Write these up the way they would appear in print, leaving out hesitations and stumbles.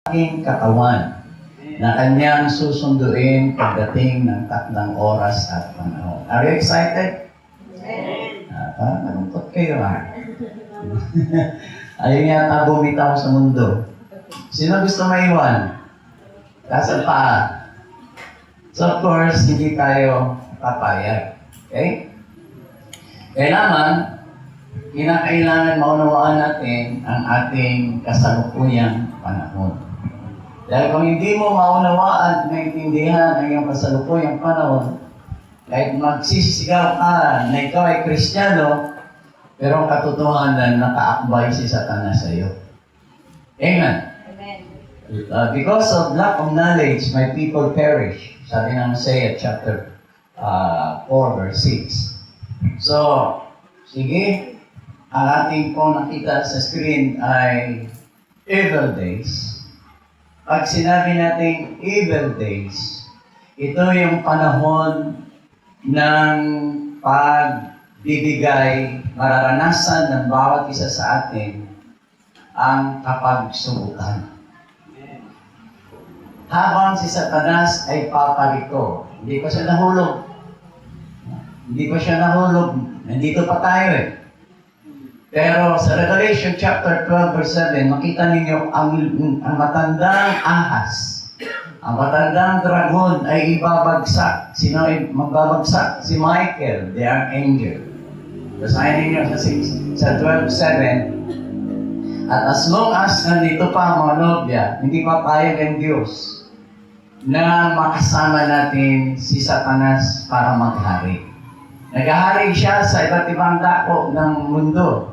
aking katawan na kanyang susunduin pagdating ng takdang oras at panahon. Are you excited? Parang malungkot kayo Ayun yata bumitaw sa mundo. Sino gusto maiwan? Taas ang paa. So of course, hindi tayo papayag. Okay? Kailangan maunawaan natin ang ating kasalukuyang panahon. Dahil kung hindi mo maunawaan at maintindihan ang iyong kasalukuyang panahon, kahit magsisigaw ka na ikaw ay Kristiyano, pero ang katotohanan nakaakbay si Satanas sa iyo. Amen? Amen. Because of lack of knowledge, my people perish. Sabi ng Hosea chapter 4 verse 6. So, sige, ang ating pong nakita sa screen ay evil days. Pag sinabi natin evil days, ito yung panahon ng pagbibigay, mararanasan ng bawat isa sa atin ang kapagsubukan. Habang si Satanas ay paparito, hindi pa siya nahulog. Nandito pa tayo Pero sa Revelation chapter 12 verse 7, makita ninyo ang matandang ahas. Ang matandang dragon ay ibabagsak. Sino ay magbabagsak? Si Michael, the archangel. Basahin ninyo sa 12:7. At as long as nandito pa ang mga nobya, hindi pa payag ang Diyos na makasama natin si Satanas para maghari. Naghahari siya sa iba't ibang dako ng mundo.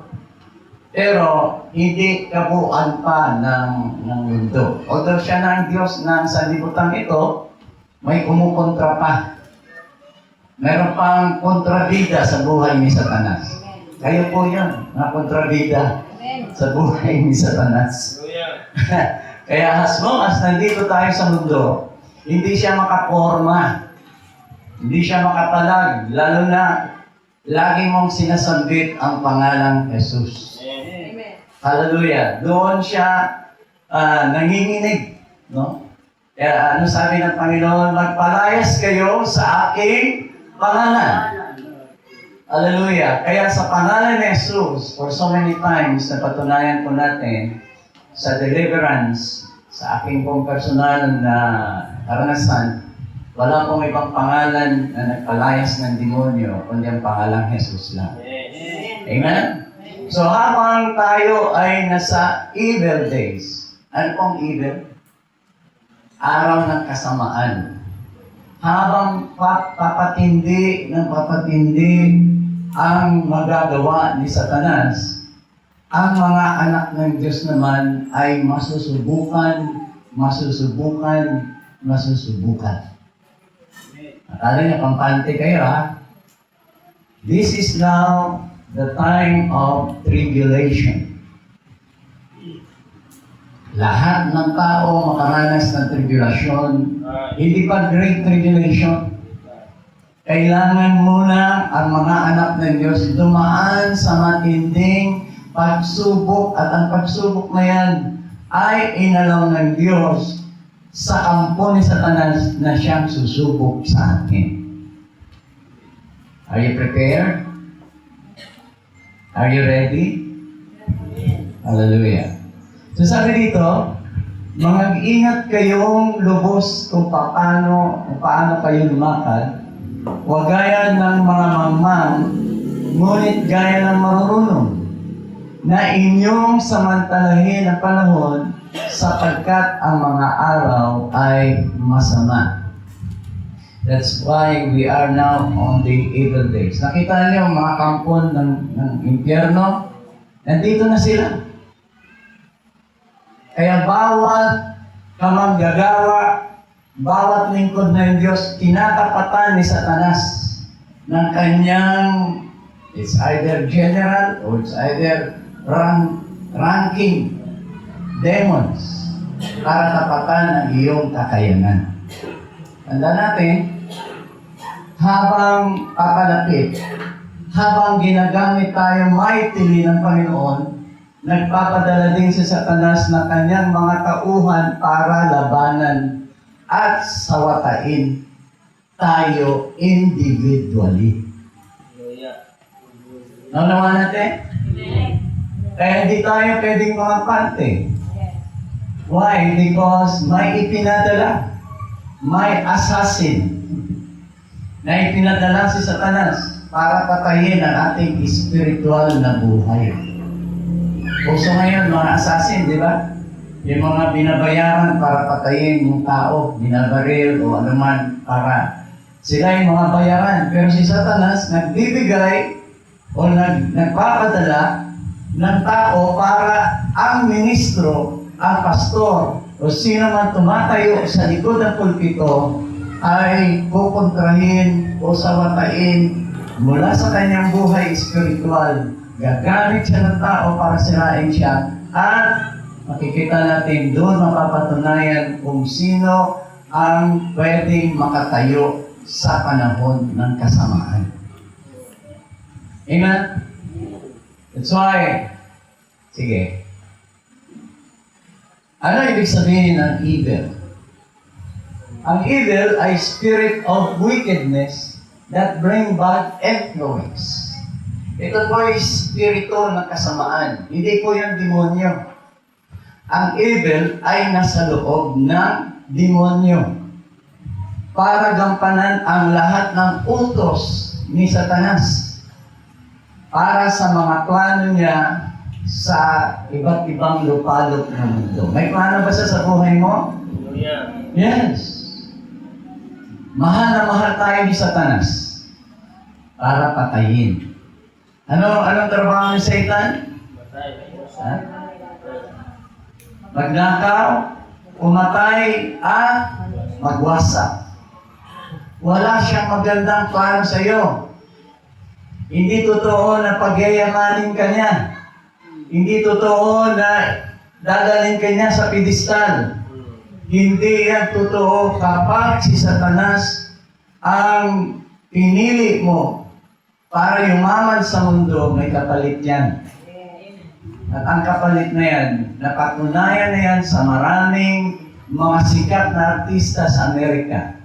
Pero hindi kabuuan pa ng mundo. Although siya na ang Diyos ng sanlibutan ito, may kumukontra pa. Meron pang kontrabida sa buhay ni Satanas. Kayo po yun, na kontrabida sa buhay ni Satanas. Kaya as long as nandito tayo sa mundo, hindi siya makaporma. Hindi siya makapalag. Lalo na, lagi mong sinasambit ang pangalang Jesus. Hallelujah. Doon siya nanginginig. No? Kaya ano sabi ng Panginoon? Magpalayas kayo sa aking pangalan. Hallelujah. Kaya sa pangalan ni Jesus, for so many times, napatunayan po natin sa deliverance, sa aking pong personal na karanasan, wala pong ibang pangalan na nagpalayas ng demonyo, kundi ang pangalang Jesus lang. Amen? So habang tayo ay nasa evil days, ano pong evil? Araw ng kasamaan. Habang papatindi ang magagawa ni Satanas, ang mga anak ng Diyos naman ay masusubukan. Akala niya, pampante kayo This is now the time of tribulation. Lahat ng tao makaranas ng tribulation. Hindi pa great tribulation. Kailangan muna ang mga anak ng Diyos dumaan sa matinding pagsubok, at ang pagsubok na yan ay inalaw ng Diyos sa kampo ni Satanas na siyang susubok sa atin. Are you prepared? Are you ready? Hallelujah. So sabi dito, mag-ingat kayong lubos kung paano kayo lumakad. Huwag gaya ng mga mamang, ngunit gaya ng marurunong, na inyong samantalahin ang panahon sapagkat ang mga araw ay masama. That's why we are now on the evil days. Nakita niyo mga kampon ng impyerno? Nandito na sila. Kaya bawat kamanggagawa, bawat lingkod ng Diyos, tinatapatan ni Satanas ng kanyang, it's either general or it's either ranking demons para tapatan ang iyong kakayanan. Tanda natin, habang papalapit, habang ginagamit tayo mightily ng Panginoon, nagpapadala din si Satanas ng kanyang mga tauhan para labanan at sawatain tayo individually. Naunawa natin? Kaya hindi tayo pwedeng mga pante. Why? Because may ipinadala, may assassin na ipinadala si Satanas para patayin ang ating spiritual na buhay. Uso ngayon, mga assassin, di ba? Yung mga binabayaran para patayin yung tao, binabaril o anuman para sila yung mga bayaran. Pero si Satanas nagbibigay o nagpapadala ng tao para ang ministro, ang pastor, o sino man tumatayo sa likod ng pulpito ay kukontrahin o sawatain mula sa kanyang buhay spiritual. Gagamit siya ng tao para sirain siya at makikita natin doon mapapatunayan kung sino ang pwedeng makatayo sa panahon ng kasamaan. Amen? That's why, sige. Ano ibig sabihin ng evil? Ang evil ay spirit of wickedness that bring bad influence. Ito po ay spirito ng kasamaan. Hindi po yung demonyo. Ang evil ay nasa loob ng demonyo para gampanan ang lahat ng utos ni Satanas para sa mga plano niya sa iba't ibang lupalop ng mundo. May plano ba sa buhay mo? Yes. Mahal na mahal tayo ni Satanas para patayin. Anong trabaho ni Satan? Ha? Magnakaw, umatay, at magwasak. Wala siyang magandang plano sa iyo. Hindi totoo na pagyayamanin ka niya. Hindi totoo na dadalhin ka niya sa pedestal. Hindi yan totoo kapag si Satanas ang pinili mo para yumaman sa mundo, may kapalit yan. At ang kapalit na yan, napatunayan na yan sa maraming mga sikat na artista sa Amerika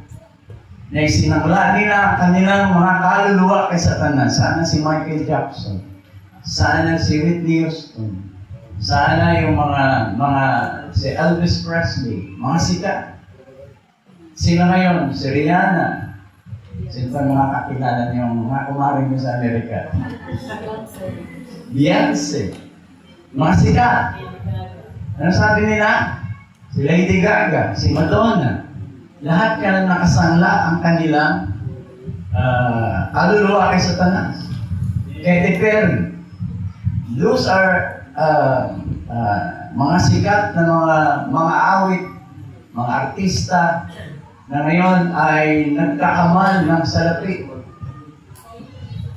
na isinangla nila ang kanilang mga kaluluwa kay Satanas. Sana si Michael Jackson, sana si Whitney Houston, sana yung si Elvis Presley, mga sikat. Sino ngayon? Si Rihanna. Sino pa mga kakilala niyo, mga kumaring niyo sa Amerika? Beyonce. Mga sikat. Ano sabi nila? Si Lady Gaga, si Madonna. Lahat ka na nakasangla ang kanilang kaluluwa kay Satanas. Katy Perry. Those are mga sikat na mga awit, mga artista na ngayon ay nagkakamal ng salapi.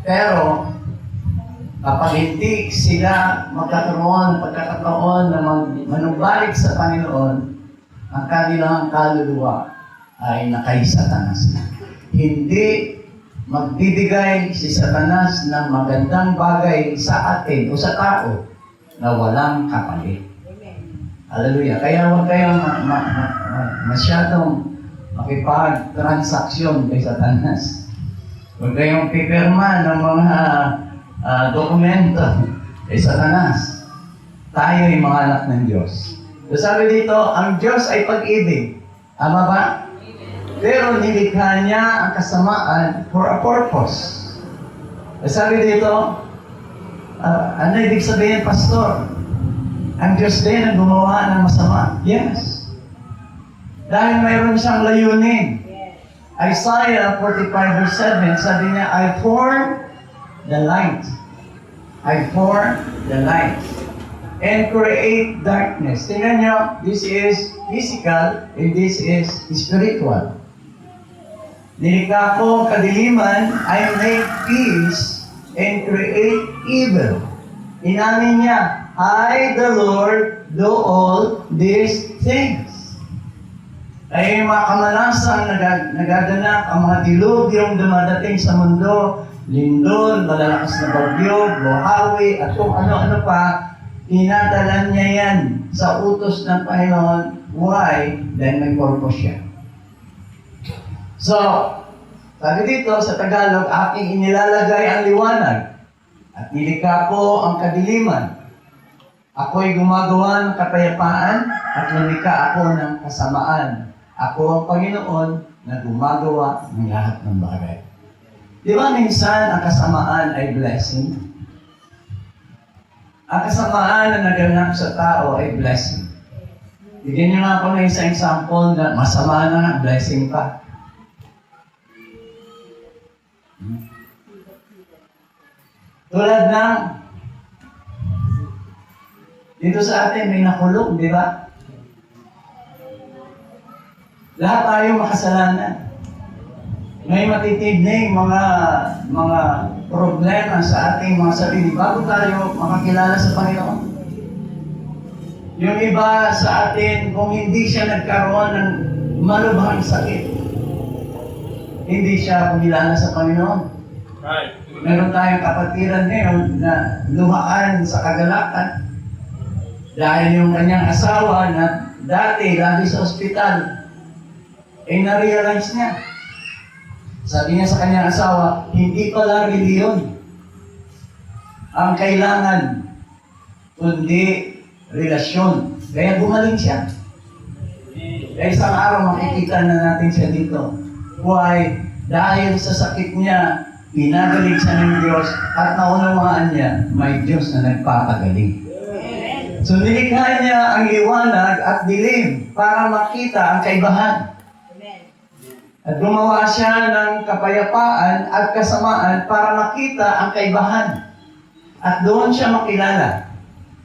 Pero kapag hindi sila magkakaroon ng pagkakataon na manumbalik sa Panginoon, ang kanilang kaluluwa ay nakay Satanas na. Hindi magbibigay si Satanas ng magandang bagay sa atin o sa tao na walang kapalit. Hallelujah. Kaya huwag kayong masyadong makipag-transaksyon kay Satanas. Huwag kayong pipirma ng mga dokumento kay Satanas. Tayo ay mga anak ng Diyos. So sabi dito, ang Diyos ay pag-ibig. Tama ba? Pero nilikha niya ang kasamaan for a purpose. Sabi dito, ano ibig sabihin, Pastor? Ang Diyos din ang gumawa ng masama. Yes. Dahil mayroon siyang layunin. Isaiah 45 verse 7, sabi niya, I form the light. I form the light. And create darkness. Tingnan nyo, this is physical and this is spiritual. Nilikha ko kadiliman, I make peace and create evil. Inamin niya, I, the Lord, do all these things. Ay mga kamalasang nagaganap, ang mga dilubyong dumadating sa mundo, lindol, malalakas na bagyo, buhawi, at kung ano-ano pa, Tinatalan niya yan sa utos ng Panginoon. Why? Dahil may purpose siya. So, sabi dito sa Tagalog, aking inilalagay ang liwanag at nilikha ko ang kadiliman. Ako'y gumagawa ng kapayapaan at lumikha ako ng kasamaan. Ako ang Panginoon na gumagawa ng lahat ng bagay. Di ba minsan ang kasamaan ay blessing? Ang kasamaan na naganap sa tao ay blessing. Bigyan niyo nga ako ng isang example na masama na, blessing pa. Tulad ng dito sa atin may nakulong, di ba? Lahat tayo makasalanan. May matitibning mga problema sa ating mga sarili bago tayo makakilala sa Panginoon. Yung iba sa atin, kung hindi siya nagkaroon ng malubhang sakit, hindi siya kumilala sa Panginoon. Right. Meron tayong kapatiran ngayon na luhaan sa kagalakan dahil yung kanyang asawa na dati lagi sa ospital, na-realize niya. Sabi niya sa kanyang asawa, hindi pala reliyon ang kailangan, kundi relasyon. Kaya gumaling siya. Kaya isang araw makikita na natin siya dito. Why? Dahil sa sakit niya, pinagaling siya ng Diyos at naunawaan niya, may Diyos na nagpapagaling. So nilikha niya ang liwanag at dilim para makita ang kaibahan. At gumawa siya ng kapayapaan at kasamaan para makita ang kaibahan. At doon siya makilala.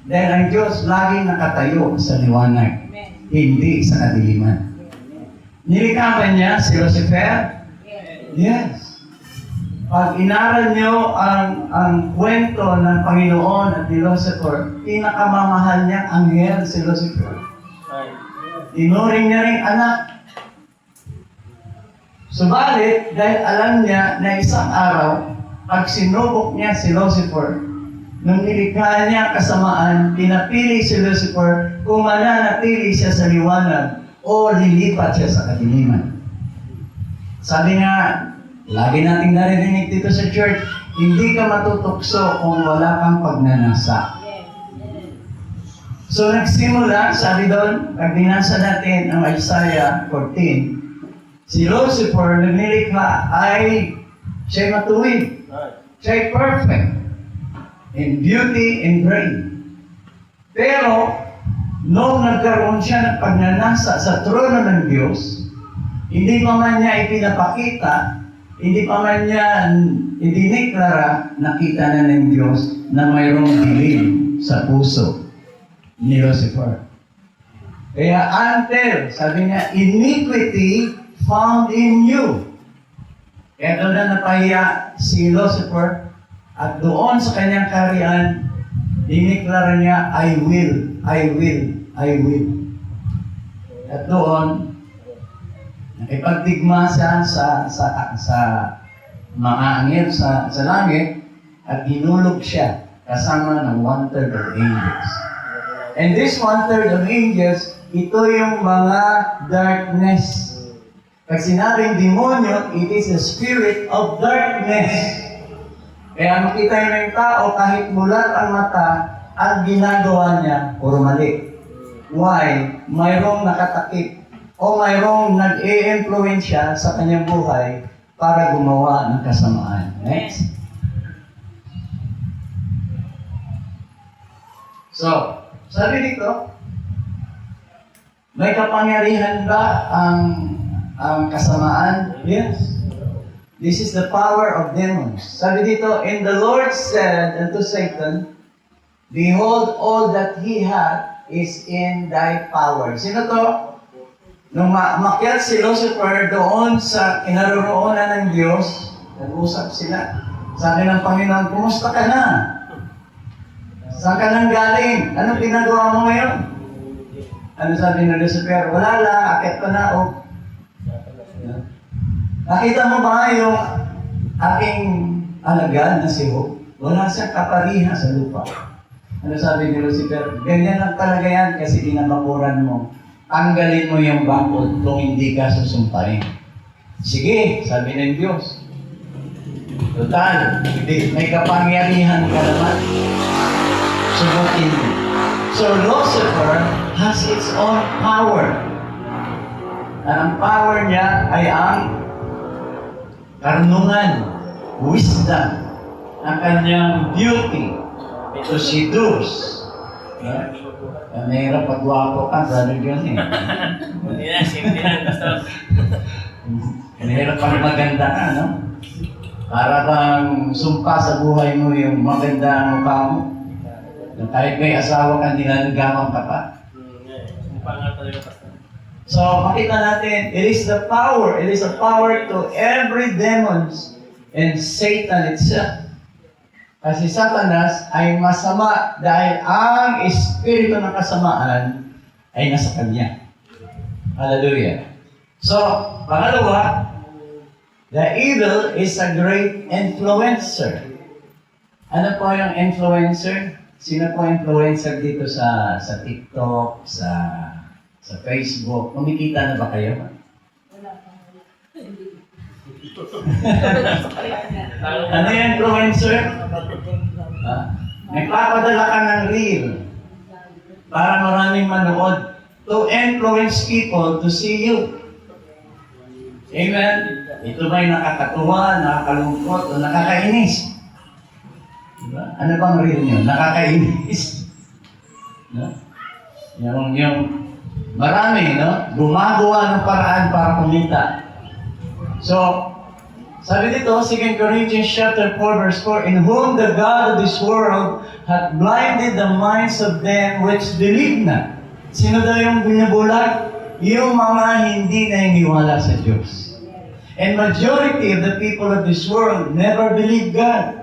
Dahil ang Diyos laging nakatayo sa liwanag, hindi sa kadiliman. Nilikha ba niya si Lucifer? Yes. Pag inaral niyo ang kwento ng Panginoon at ni Lucifer, pinakamamahal niyang anghel si Lucifer. Tinuring niya rin anak. Subalit, dahil alam niya na isang araw, pag sinubok niya si Lucifer, nung nilikha niya kasamaan, pinapili si Lucifer kung mananatili siya sa liwanag o lilipat siya sa kadiliman. Sabi nga, lagi nating narinig dito sa church, hindi ka matutukso kung wala kang pagnanasa. So nagsimula, sabi doon, pag binasa natin ang Isaiah 14, si Lucifer na nilikha ay siya'y matuwid. Siya'y perfect in beauty and brain. Pero, nung nagkaroon siya ng pagnanasa sa trono ng Diyos, hindi pa man niya ipinapakita, hindi pa man niya idiniklara, nakita na ng Diyos na mayroong dilim sa puso ni Lucifer. Kaya until, sabi niya, iniquity found in you. Kaya doon na napahiya si Lucifer at doon sa kanyang kaharian, diniklara niya, I will, I will, I will. At doon, nakipagdigma siya sa mga anghel sa langit at hinulog siya kasama ng 1/3 of angels. And this 1/3 of angels, ito yung mga darkness. Pag sinabing demonyo, it is a spirit of darkness. Kaya makita nyo yung tao, kahit mulat ang mata, ang ginagawa niya, puro mali. Why? Mayroong nakatakip o mayroong nag-e-influensya sa kanyang buhay para gumawa ng kasamaan. Next. So, sabi dito, may kapangyarihan ba ang kasamaan? Yes. This is the power of demons. Sabi dito, and the Lord said unto Satan, behold, all that he hath is in thy power. Sino to? Nung makyat si Lucifer doon sa kinaroroonan ng Diyos, nag-usap sila. Sabi ng Panginoon, kumusta ka na? Saan ka nang galing? Anong ginagawa mo ngayon? Ano sabi ng Lucifer? Wala lang, akit pa na. Nakita mo ba yung aking alagad na si Job? Wala siyang kaparihan sa lupa. Ano sabi ni Lucifer? Ganyan lang talaga yan kasi ginabakuran mo. Tanggalin mo yung bakod kung hindi ka susumpain. Sige, sabi ng Diyos. Total, may kapangyarihan ka naman. Subukin mo. So Lucifer has its own power. At ang power niya ay ang karunungan, wisdom, ang kanyang beauty, to seduce. Mahirap pag-wapo ka, brother John eh. Hindi na, simple lang. Basta, Mahirap pag maganda ka, no? Para bang sumpa sa buhay mo yung maganda ang mukha mo. Na kahit may asawa ka, nilalagaman ka pa. Sumpa nga talaga, Pastor. So, makita natin, it is the power. It is a power to every demons and Satan itself. Kasi Satanas ay masama dahil ang espiritu ng kasamaan ay nasa kanya. Hallelujah. So, pangalawa, the evil is a great influencer. Ano po yung influencer? Sino po influencer dito sa TikTok, sa Facebook? Kumikita na ba kayo? Ano yung influencer? Nagpapadala ka ng reel para maraming manood to influence people to see you. Amen? Ito ba'y nakakatuwa, nakakalungkot, o nakakainis? Diba? Ano bang reel nyo? Nakakainis? No? Yung marami, no? Gumagawa ng paraan para kumita. So, sabi dito, 2 Corinthians chapter 4, verse 4, in whom the God of this world hath blinded the minds of them which believe not. Sino daw yung binabulag? Yung mga hindi naniniwala sa Diyos. And majority of the people of this world never believe God.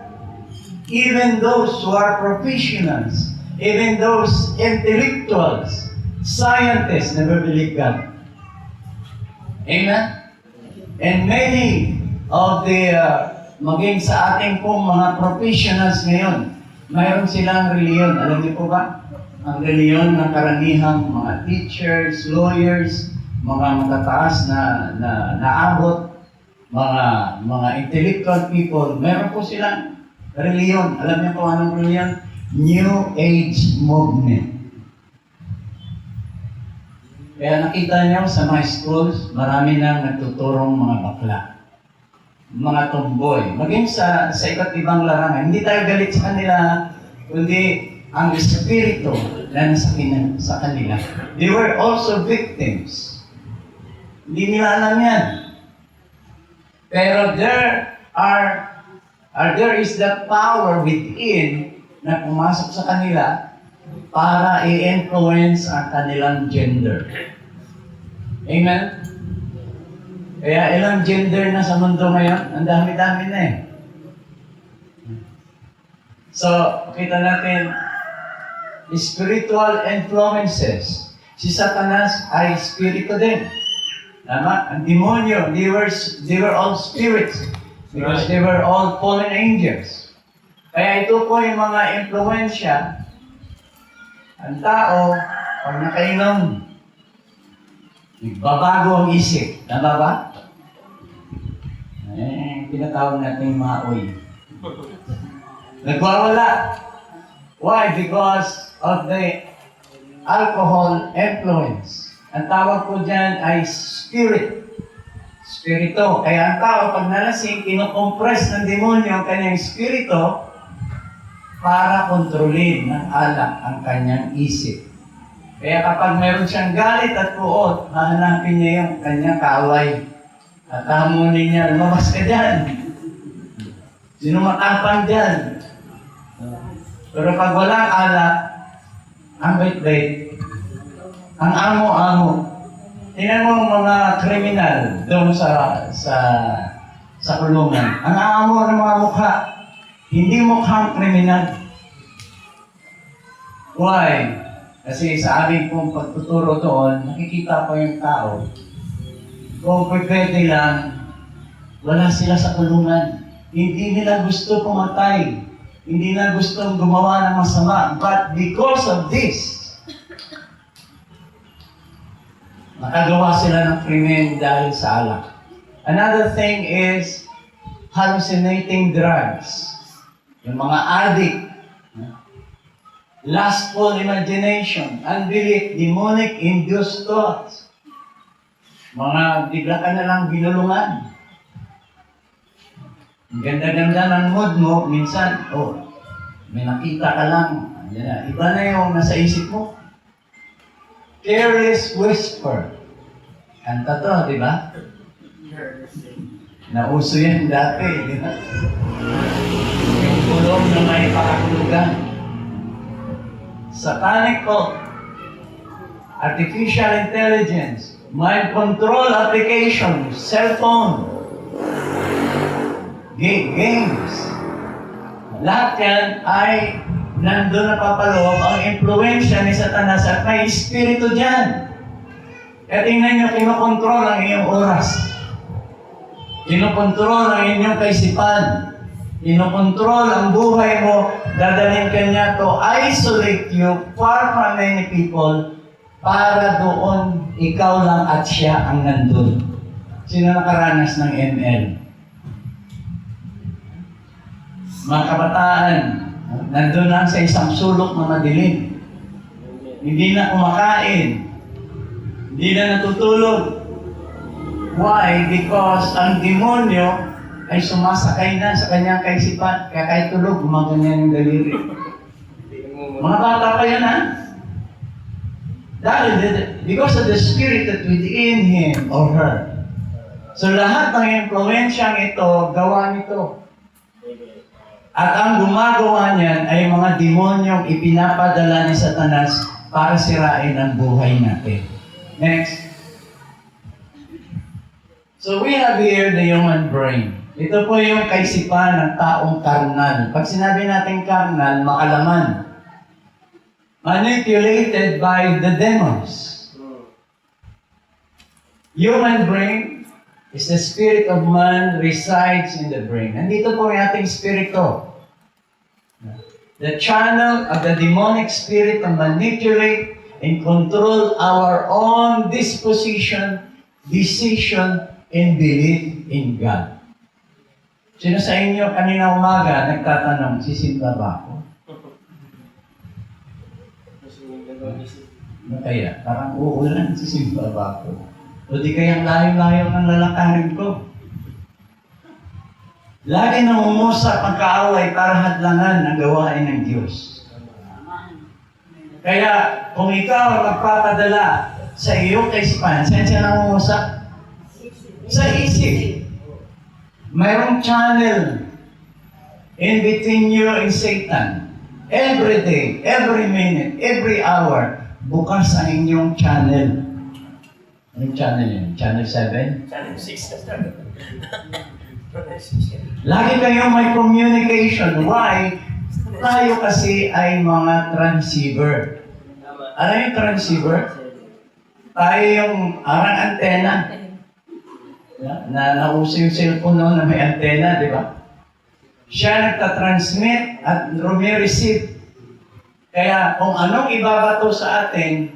Even those who are professionals, even those intellectuals, scientists never believe God. Amen? And many of the, maging sa ating pong mga professionals ngayon, mayroon silang reliyon. Alam niyo po ba? Ang reliyon ng karanihang mga teachers, lawyers, mga matataas na naabot, mga intellectual people, meron po silang reliyon. Alam niyo po anong reliyon? New Age Movement. Kaya nakita niyo sa mga schools, marami nang nagtuturong mga bakla. Mga tomboy. Maging sa iba't ibang larangan. Hindi tayo galit sa kanila, kundi ang espiritu na nasa sa kanila. They were also victims. Hindi nila alam yan. Pero there is that power within na pumasok sa kanila para i-influence ang kanilang gender. Amen? Kaya ilang gender na sa mundo ngayon? Ang dami-dami na eh. So, kita natin, spiritual influences. Si Satanas ay spirito din. Tama? Ang demonyo, they were all spirits because they were all fallen angels. Kaya ito po yung mga influensya. Ang tao, pag nakainom, nagbabago ang isip. Tama ba? Pinatawag natin yung mga uy. Nagwawala. Why? Because of the alcohol influence. Ang tawag po dyan ay spirit. Spirito. Kaya ang tao, pag nalasing, kinukompress ng demonyo ang kanyang spirito para kontrolin ng alak ang kanyang isip. Kaya kapag meron siyang galit at puot, hahanapin niya yung kanyang kaaway. At hamunin niya, lumabas ka dyan. Sino matapang dyan? Pero pag walang alak, ang bait-bait, ang amo-amo. Tingnan mo mga kriminal doon sa kulungan. Ang amo ng mga mukha, hindi mukhang kriminal. Why? Kasi sa aming pong pagtuturo doon, nakikita ko yung tao. Kung pwede lang, wala sila sa kulungan. Hindi nila gusto pumatay. hindi na gustong gumawa ng masama. But because of this, nakagawa sila ng krimen dahil sa alak. Another thing is hallucinating drugs. Yung mga addict, lustful imagination, unbelief, demonic-induced thoughts. Mga bigla ka na lang binulungan. Ang ganda-ganda ng mood mo, minsan, may nakita ka lang. Yan na. Iba na yung nasa isip mo. Careless whisper. Kanta to, di ba? Nauso yan dati, di ba? Yung bulong na may pakakulugan. Satanic cult, artificial intelligence, mind control application, cellphone, games. Lahat yan ay nandun na papaloob ang impluensya ni Satanas at may espiritu dyan. Kaya tingnan nyo, kinokontrol ang iyong oras. Kinokontrol ang inyong kaisipan. Kinokontrol ang buhay mo. Dadalhin ka niya to isolate you far from many people para doon ikaw lang at siya ang nandun. Sino nakaranas ng ML? Mga kabataan, nandun lang sa isang sulok na madilim. Hindi na kumakain. Hindi na natutulog. Why? Because ang demonyo ay sumasakay na sa kanyang kaisipan. Kaya kahit tulog, gumaganyan yung daliri. Mga bata pa yan, ha? Dahil, because of the spirit that within him or her. So lahat ng impluensyang ito, gawa nito. At ang gumagawa niyan ay mga demonyong ipinapadala ni Satanas para sirain ang buhay natin. Next. So we have here the human brain. Ito po yung kaisipan ng taong karnal. Pag sinabi natin karnal, makalaman. Manipulated by the demons. Human brain is the spirit of man resides in the brain. Nandito po yung ating spirito. The channel of the demonic spirit to manipulate and control our own disposition, decision, and belief in God. Sino sa inyo kanina umaga nagtatanong, sisimba ba ako? Ano kaya? Parang uulan, sisimba ba ako? O di kayang layo-layo ng lalakarin ko? Lagi namumusa pagkaaway para hadlangan ang gawain ng Diyos. Kaya kung ikaw ang magpapadala sa iyong kaisipan, saan siya namumusa? Sa isip. Mayroong channel in between you and Satan. Every day, every minute, every hour, bukas ang inyong channel. Anong channel yun? Channel 7? Channel 6 Lagi kayong may communication. Why? Tayo kasi ay mga transceiver. Ano yung transceiver? Tayo yung arang antena. Nauso yung cellphone noon na may antena, di ba? Siya nagtatransmit at receive. Kaya kung anong ibabato sa atin,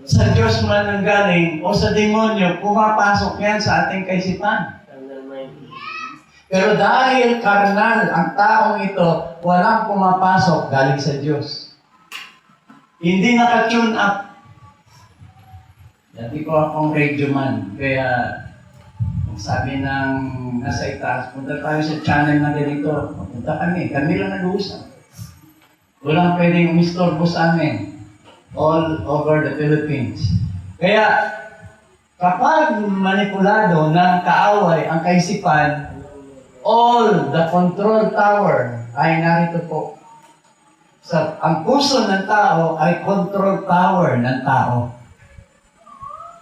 sa Diyos man ang galing o sa demonyo, pumapasok yan sa ating kaisipan. Pero dahil karnal ang taong ito, walang pumapasok galing sa Diyos. Hindi naka-tune up. Dati ko akong radio man, kaya sabi ng nasa itaas, punta tayo sa channel na ganito. Punta kami lang nag-uusap. Walang pwedeng umistorbo sa amin. All over the Philippines. Kaya, kapag manipulado ng kaaway ang kaisipan, all the control tower ay narito po. Ang puso ng tao ay control tower ng tao.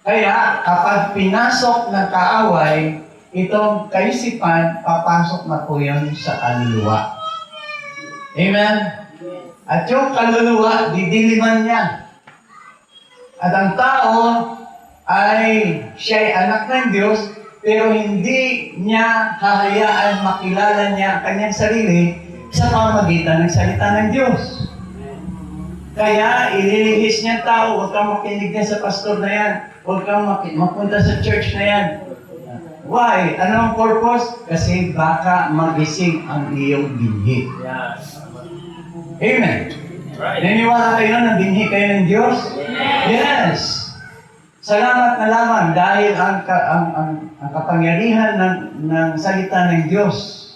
Kaya, kapag pinasok ng kaaway, itong kaisipan, papasok na po yun sa kaluluwa. Amen? At yung kaluluwa, didiliman niya. At ang tao ay siya'y anak ng Diyos, pero hindi niya hahayaan makilala niya ang kanyang sarili sa pamamagitan ng salita ng Diyos. Kaya, ililihis niya tao, huwag kang makinig na sa pastor na yan. Huwag kang mapunta sa church na yan. Why? Ano ang purpose? Kasi baka magising ang iyong binhi. Yes. Amen. Right. Naniwala kayo na binhi kayo ng Diyos? Yes. Salamat na lamang dahil ang kapangyarihan ng salita ng Diyos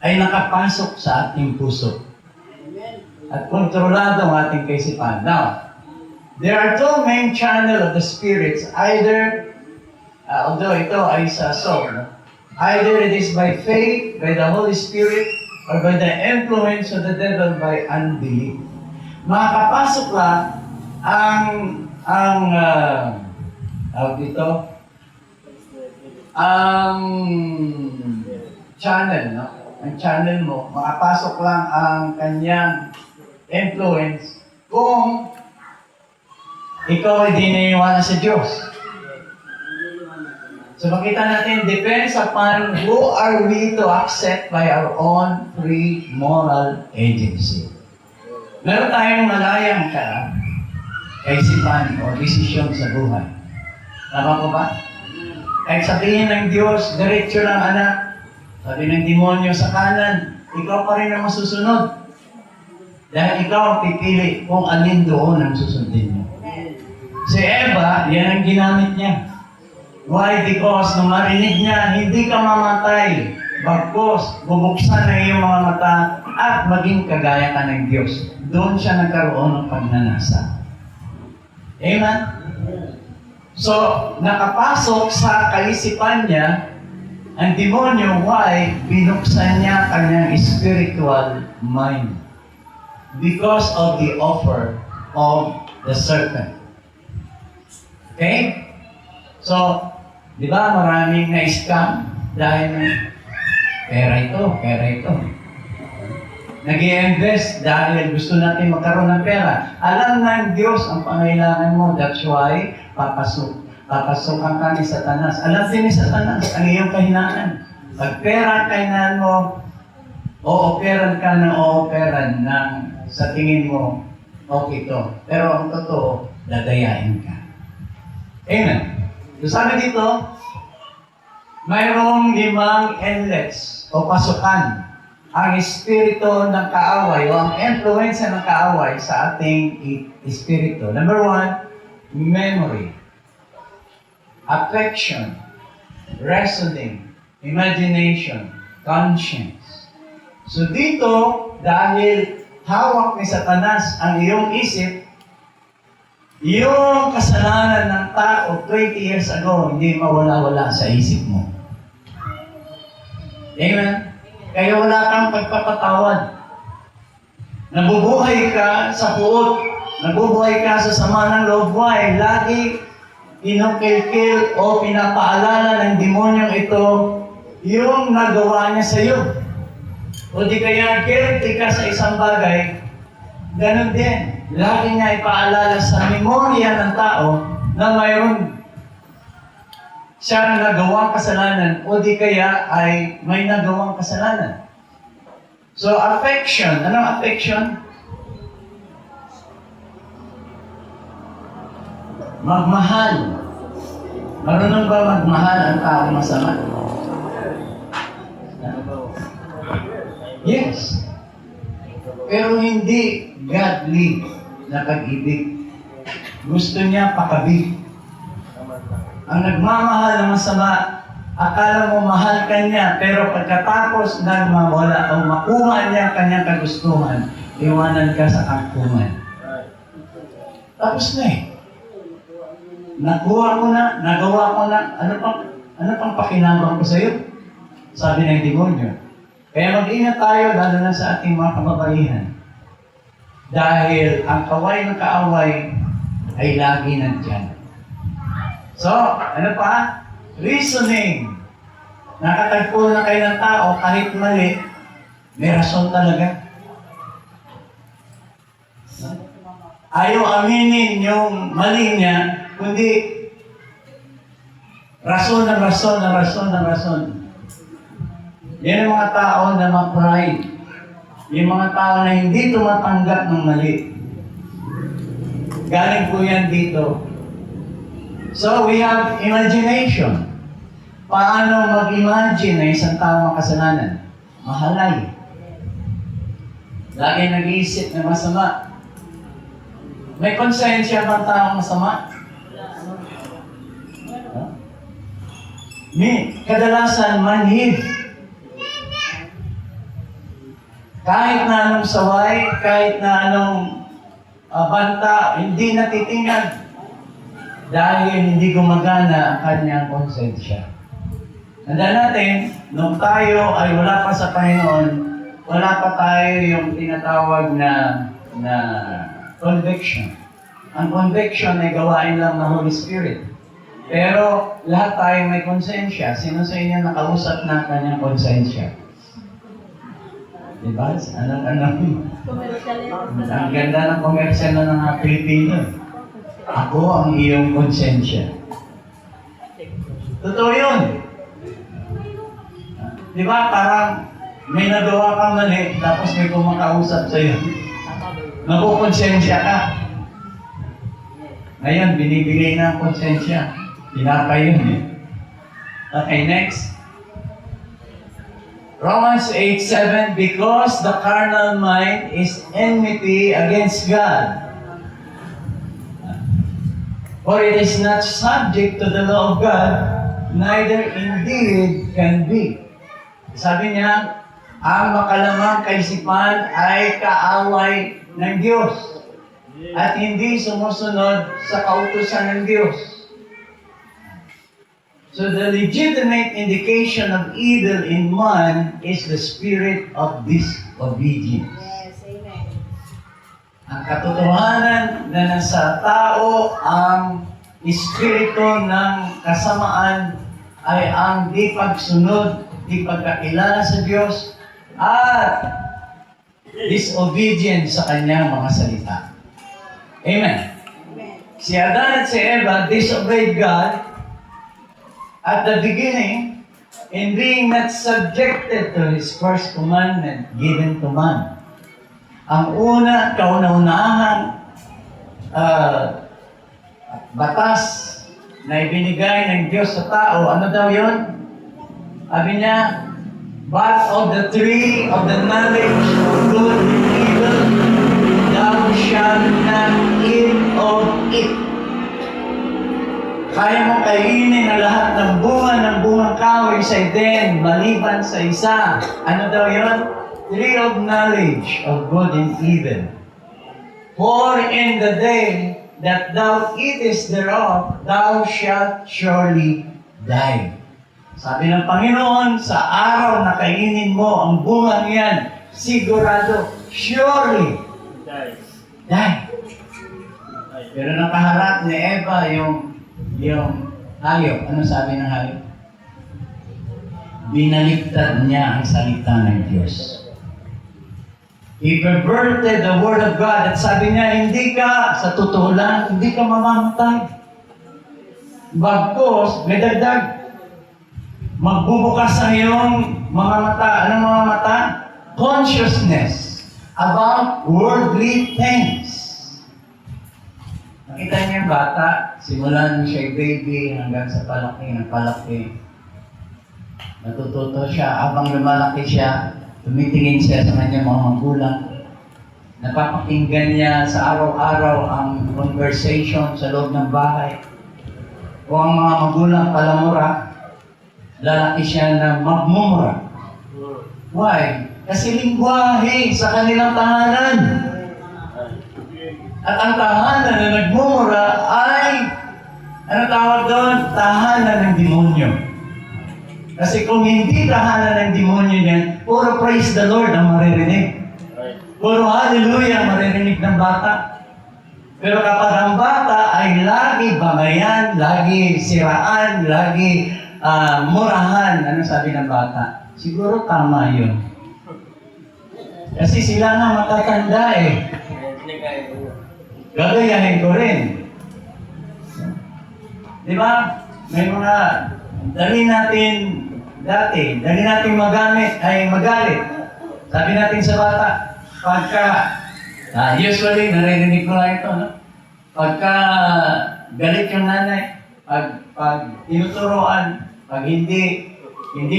ay nakapasok sa ating puso. At kontrolado ang ating kaisipan. Now, there are two main channel of the spirits. Either, although ito ay sa soul, either it is by faith, by the Holy Spirit, or by the influence of the devil by unbelief. Makakapasok lang ang channel, no? Ang channel mo, makapasok lang ang kanyang influence kung ikaw ay di naiiwanan sa Diyos. So makita natin, depends upon who are we to accept by our own free moral agency. Meron tayong malayang kaisipan o desisyon sa buhay. Tama po ba? Kahit sabihin ng Diyos, diretso lang anak. Sabi ng demonyo sa kanan, ikaw pa rin ang masusunod. Dahil ikaw ang pipili kung alin doon ang susundin mo. Si Eva, yan ang ginamit niya. Why? Because nung marinig niya, hindi ka mamatay. Bagkos, bubuksan na iyong mga mata at maging kagaya ka ng Diyos. Doon siya nagkaroon ng pagnanasa. Amen? So, nakapasok sa kaisipan niya ang demonyo. Why? Binuksan niya kanyang spiritual mind. Because of the offer of the serpent. Okay? So, di ba maraming na-scam dahil pera ito. Nag-i-invest dahil gusto natin magkaroon ng pera. Alam ng Diyos ang pangailangan mo. That's why, papasokan ka ni Satanas. Alam din ni Satanas ang iyong kahinaan. Pag pera ang kahinaan mo, o-operan ka ng o-operan ng sa tingin mo, okay to. Pero ang totoo, dadayain ka. Amen. So sabi dito, mayroong 5 inlets o pasukan ang espiritu ng kaaway o ang influence ng kaaway sa ating espiritu. Number 1, memory, affection, reasoning, imagination, conscience. So dito, dahil hawak ni Satanas ang iyong isip, yung kasalanan ng tao 20 years ago, hindi mawala-wala sa isip mo. Amen? Kaya wala kang pagpapatawad. Nabubuhay ka sa puot. Nabubuhay ka sa sama ng loob. Why? Lagi pinukilkil o pinapaalala ng demonyong ito yung nagawa niya sa iyo. O di kaya guilty ka sa isang bagay, ganun din. Lagi niya ipaalala sa memorya ng tao na mayroon siya nagawang kasalanan o di kaya ay may nagawang kasalanan. So, affection. Anong affection? Magmahal. Marunong ba magmahal ang tao masama? Yes. Pero hindi godly na pag-ibig. Gusto niya pakabig. Ang nagmamahal ng masama, akala mo mahal ka niya, pero pagkatapos nagmawala o makuha niya kanyang kagustuhan, iwanan ka sa angkuman. Tapos na eh. Nakuha ko na, nagawa ko na, ano pang pakinabang ko sa iyo? Sabi ng demonyo. Kaya mag-ingat tayo, lalo na sa ating mga kababaihan. Dahil ang kaway ng kaaway ay lagi nandyan. So, ano pa? Reasoning. Nakatagpo na kayo ng tao, kahit mali, may rason talaga. Ayaw aminin yung mali niya, kundi rason. Yan ang mga tao na ma-pride. Yung mga tao na hindi tumatanggap ng mali. Galing po yan dito. So, we have imagination. Paano mag-imagine na isang tao makasalanan? Mahalay. Lagi nag-iisip na masama. May konsensya bang taong masama? Huh? Kadalasan manhid. Kahit na anong saway, kahit na anong banta, hindi natitingnan. Dahil hindi gumagana ang kanyang konsensya. Tandaan natin, nung tayo ay wala pa sa Panginoon, wala pa tayo yung tinatawag na conviction. Ang conviction ay gawain lang ng Holy Spirit. Pero lahat tayo may konsensya. Sino sa inyo nakausap ng kanyang konsensya? Diba? Ang ganda ng komersyal na ng mga Pilipino. Ako ang iyong konsensya. Totoo yun. Di ba, parang may nagawa kang mali, tapos may kumakausap sa'yo. Nakukonsensya ka. Ngayon, binibigay na ang konsensya. Pinapay yun eh. Okay, next. Romans 8:7, because the carnal mind is enmity against God. For it is not subject to the law of God, neither indeed can be. Sabi niya, ang makalamang kaisipan ay kaaway ng Diyos at hindi sumusunod sa kautusan ng Diyos. So the legitimate indication of evil in man is the spirit of disobedience. Yes, amen. Ang katotohanan na nasa tao, ang espiritu ng kasamaan ay ang di pagsunod, di pagkakilala sa Diyos, at disobedience sa kanyang mga salita. Amen. Amen. Si Adan at si Eva disobeyed God at the beginning in being not subjected to His first commandment given to man. Ang una, kauna-unahang batas na ibinigay ng Diyos sa tao, ano daw yun? Sabi niya, but of the tree of the knowledge of good and evil, thou shalt not eat of it. Kaya mo kainin ang lahat ng bungang kahoy sa Eden, maliban sa isa. Ano daw yun? Tree of knowledge of good and evil. For in the day that thou eatest thereof, thou shalt surely die. Sabi ng Panginoon, sa araw na kainin mo ang bungang yan, sigurado, surely, die. Pero nakaharap ni Eva yung hayop. Ano sabi ng hayop? Binaliktad niya ang salita ng Diyos. He perverted the Word of God at sabi niya, hindi ka, sa totoo lang, hindi ka mamamatay. Bagkos, may dagdag. Magbubukas ang iyong mga mata. Anong mga mata? Consciousness about worldly things. Nakita niyo yung bata, simulan siya baby hanggang sa palaki. Natututo siya. Habang lumalaki siya, tumitingin siya sa kanyang mga magulang. Napapakinggan niya sa araw-araw ang conversation sa loob ng bahay. Kung ang mga magulang palamura, lalaki siya na magmumura. Why? Kasi lingwahe sa kanilang tahanan. At ang tahanan na nagmumura ay, ano tawag doon? Tahanan ng demonyo. Kasi kung hindi tahanan ng demonyo niyan, puro praise the Lord ang maririnig. Puro hallelujah ang maririnig ng bata. Pero kapag ang bata ay lagi bangayan, lagi siraan, lagi murahan, ano sabi ng bata? Siguro tama yun. Kasi sila nga matatanda eh. Gagayahin ko rin. Di ba? May mga dali natin magamit ay magalit. Sabi natin sa bata, pagka, usually, naririnig ko lang ito, no? Pagka galit yung nanay, pag tinuturoan, pag hindi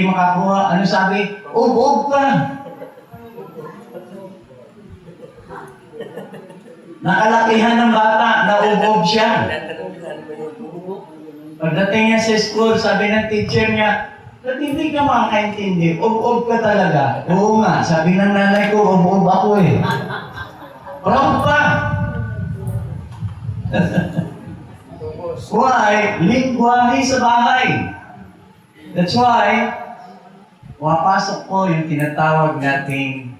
makakuha, ano sabi? Ub ka! Nakalakihan ng bata, naubog siya. Pagdating niya sa school, sabi ng teacher niya, ba't hindi ka makakaintindi? Ub ka talaga. Oo nga, sabi ng nanay ko, ub ako eh. Proud pa! Why? Lingwahe sa bahay. That's why, pumapasok po yung tinatawag nating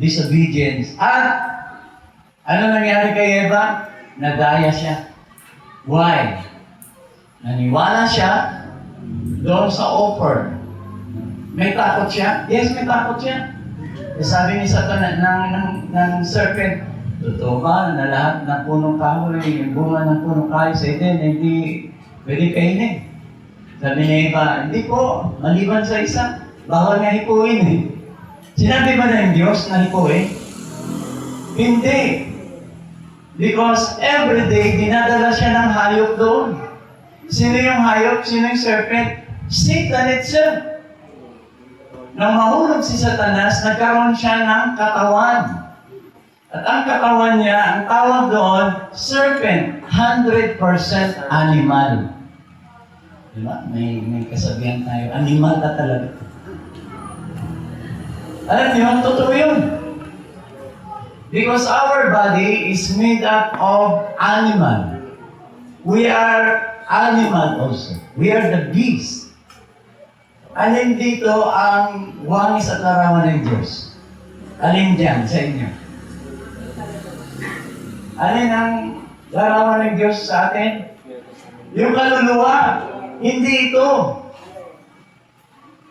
disobedience. At, ano nangyari kay Eva? Nadaya siya. Why? Naniwala siya doon sa offer. May takot siya? Yes, may takot siya. Sabi ni Satan ng serpent, totoo ba na lahat ng punong kahoy, yung bunga ng punong kahoy sa Eden, hindi pwede kainin? Sabi ni Eva, hindi po, maliban sa isa, bawal nga hipuin eh. Sinabi ba ng Diyos na hipuin? Hindi. Because every day, dinadala siya ng hayop doon. Sino yung hayop? Sino yung serpent? Satan itself. Nang mahulog si Satanas, nagkaroon siya ng katawan. At ang katawan niya, ang tawag doon, serpent, 100% animal. Diba? May kasabihan tayo, animal na talaga. Alam niyo, totoo yun. Because our body is made up of animal. We are animal also. We are the beast. Alin dito ang wangis at larawan ng Diyos? Alin dyan sa inyo? Alin ang larawan ng Diyos sa atin? Yung kaluluwa. Hindi ito.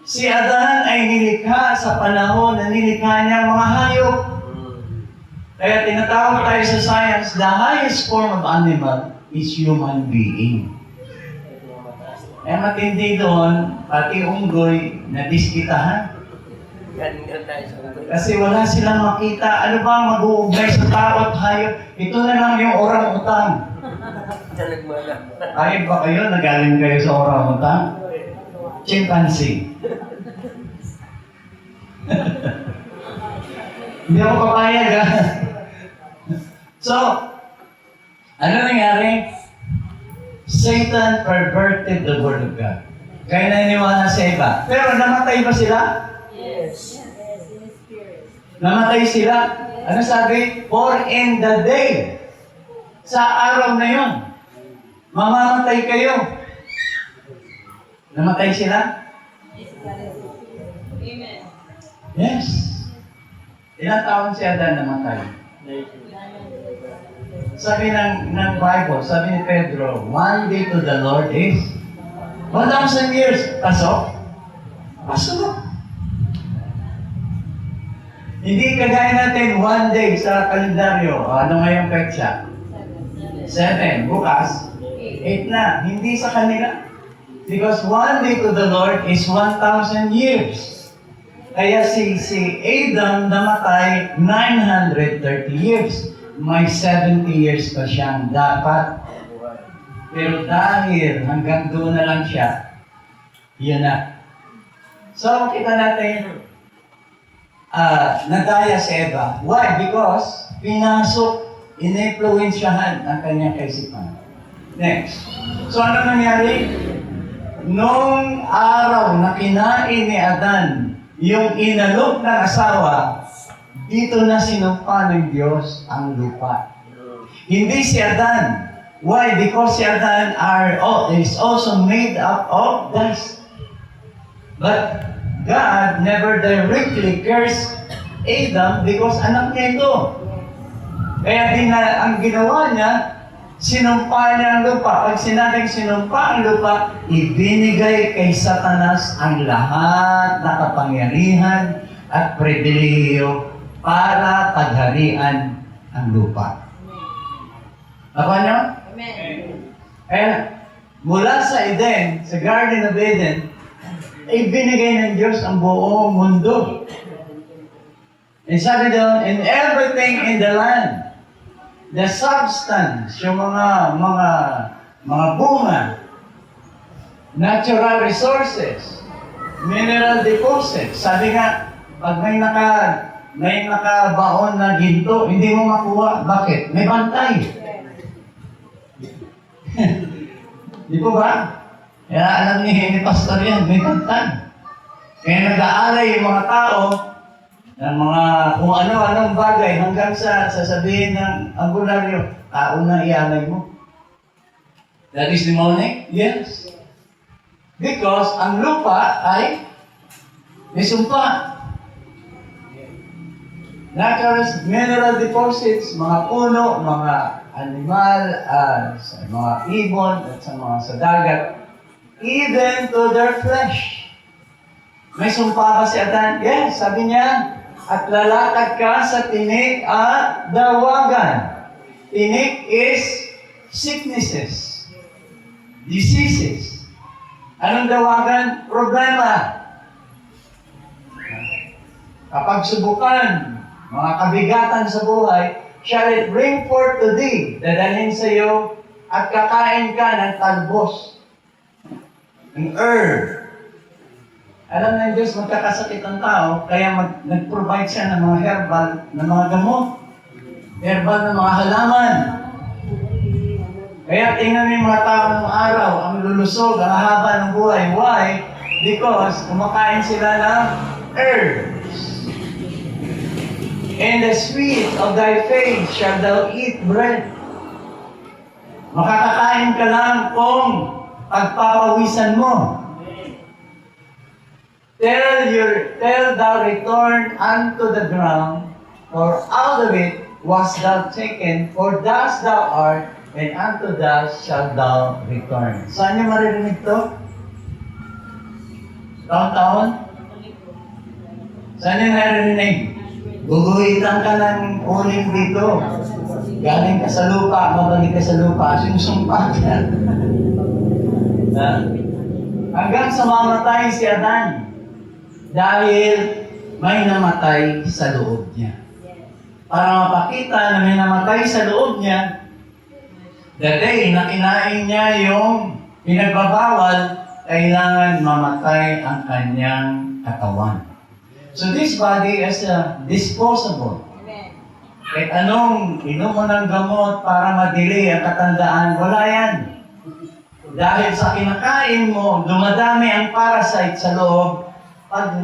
Si Adan ay nilikha sa panahon na nilikha niya mga hayop. Kaya tinatawag tayo sa science, the highest form of animal is human being. Eh matindi doon, pati unggoy na diskitahan. Kasi wala silang makita. Ano ba ang mag-uugnay sa tao at hayop? Ito na lang yung orang-utang. Kahit ba kayo, nagaling kayo sa orang-utang? Chimpanzee. Hindi ako papayag, ha? So, ano nangyari? Satan perverted the Word of God. Kaya naniwala sa iba. Pero namatay ba sila? Yes. Namatay sila. Ano sabi? For in the day, sa araw na yon, mamamatay kayo. Namatay sila? Amen. Yes. Ilang taon si Adan namatay? Sabi ng Bible, sabi ni Pedro, one day to the Lord is 1,000 years. Pasok? Pasok. Hindi kagaya natin one day sa kalendaryo. Ano ngayong petsa? 7. Bukas, 8 na. Hindi sa kanila. Because one day to the Lord is 1,000 years. Kaya si Adam namatay 930 years. May 70 years pa siyang dapat. Pero dahil hanggang doon na lang siya, yun na. So, kita natin, nadaya si Eva. Why? Because pinasok, in-influensyahan ang kanyang kaisipan. Next. So, ano nangyari? Noong araw na kinain ni Adan yung inalok ng asawa, dito na sinumpa ng Diyos ang lupa. Hindi si Adan. Why? Because si Adan is also made up of dust. But God never directly cursed Adam because anak niya ito. Kaya ang ginawa niya, sinumpa niya ang lupa. Pag sinabing sinumpa ang lupa, ibinigay kay Satanas ang lahat na kapangyarihan at pribilehiyo para pagharian ang lupa. Ako niyo? Amen. Kaya mula sa Eden, sa Garden of Eden, ibinigay ng Diyos ang buong mundo. And sabi doon, and everything in the land, the substance, yung mga bunga, natural resources, mineral deposits. Sabi nga, pag may nakabaon na ginto, hindi mo makuha. Bakit? May bantay. Di po ba? Kaya alam ni Pastor yan, may bantay. Kaya nag-aalay yung mga tao ng mga kung ano-anong bagay hanggang sa sasabihin ng albularyo, tao na ialay mo. That is demonic? Yes. Because ang lupa ay may sumpa. Natural mineral deposits, mga puno, mga animal, sa mga ibon, at sa dagat, even to their flesh. May sumpa ba si Adan? Yes, sabi niya, at lalakad ka sa tinik at dawagan. Tinik is sicknesses, diseases. Anong dawagan? Problema. Kapag subukan, mga kabigatan sa buhay, shall it bring forth to thee, dadalhin sa iyo, at kakain ka ng talbos, ng herb. Alam ng Diyos, magkakasakit ang tao, kaya nag-provide siya ng mga herbal, ng mga gamot, herbal ng mga halaman. Kaya tingnan mo yung mga tao ng araw, ang lulusog, ang haba ng buhay. Why? Because kumakain sila ng herbs. In the sweet of thy face shall thou eat bread. Makakakain ka lang kung pagpapawisan mo. Till thou return unto the ground, for out of it wast thou taken, for thus thou art, and unto thus shalt thou return. Saan niyo maririnig to? Taon-taon? Saan niyo naririnig? Guguhitan ka ng uling dito. Galing ka sa lupa, mabalik ka sa lupa, sinusumpa ka. Hanggang sa mamatay si Adan. Dahil may namatay sa loob niya. Para mapakita na may namatay sa loob niya, the day na kinain niya yung pinagbabawal, kailangan mamatay ang kanyang katawan. So this body is disposable. Kahit anong inom mo ng gamot para madili ang katandaan, wala yan. Dahil sa kinakain mo, dumadami ang parasite sa loob. Pag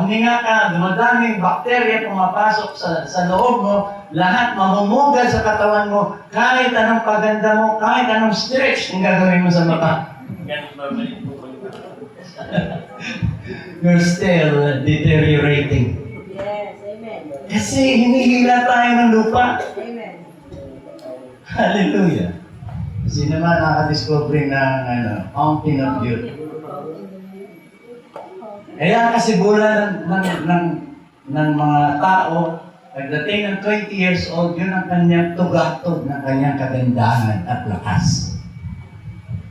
huminga ka, dumadaming bakterya pumapasok sa loob mo, lahat mamumugad sa katawan mo, kahit anong paganda mo, kahit anong stretch ang gagawin mo sa mata. Ganun babalik po ko. You're still deteriorating. Yes, amen. Kasi hinihila tayo ng lupa. Amen. Hallelujah. Kasi naman nakadiscover ng fountain of youth. Kaya kasi bulan ng mga tao, pagdating ng 20 years old, yun ang kanyang tugatog ng kanyang kagandahan at lakas.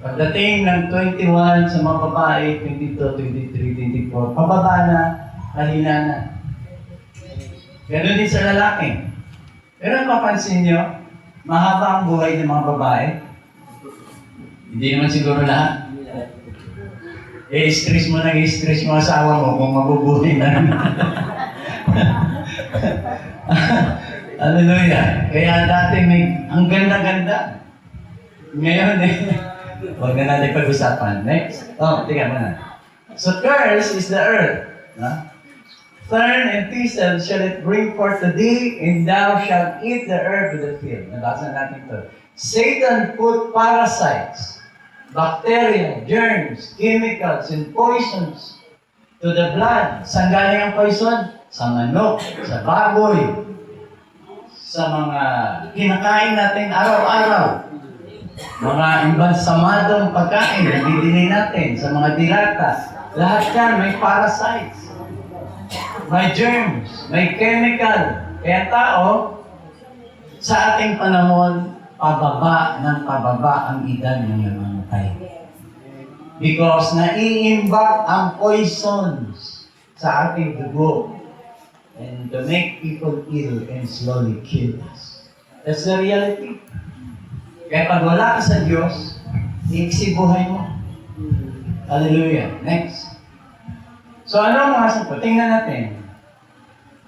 Pagdating ng 21 sa mga babae, 22, 23, 24, pababa na, halina na. Ganun din sa lalaki. Pero mapansin nyo, mahaba ang buhay ng mga babae. Hindi naman siguro lahat. I-stress mo asawa mo kung mabubuhay na. Hallelujah. Kaya dati ang ganda-ganda. Ngayon huwag na natin pag-usapan. Next. Tika muna. So curse is the earth. Thorn and thistle shall it bring forth to thee, and thou shalt eat the herb of the field. Nabasa natin ito. Satan put parasites, bacteria, germs, chemicals, and poisons to the blood. Saan galing ang poison? Sa manok, sa baboy, sa mga kinakain natin araw-araw. Mga imbalsamadong pagkain na bibili natin sa mga dilata. Lahat yan may parasites, may germs, may chemical. Kaya tao, sa ating panahon, pababa ang edad ng namatay. Because naiimbak ang poisons sa ating dugo. and to make people ill and slowly kill us. That's the reality. Kaya pag wala ka sa Diyos, iiksi buhay mo. Hallelujah. Next. So ano mga sagot? Tingnan natin.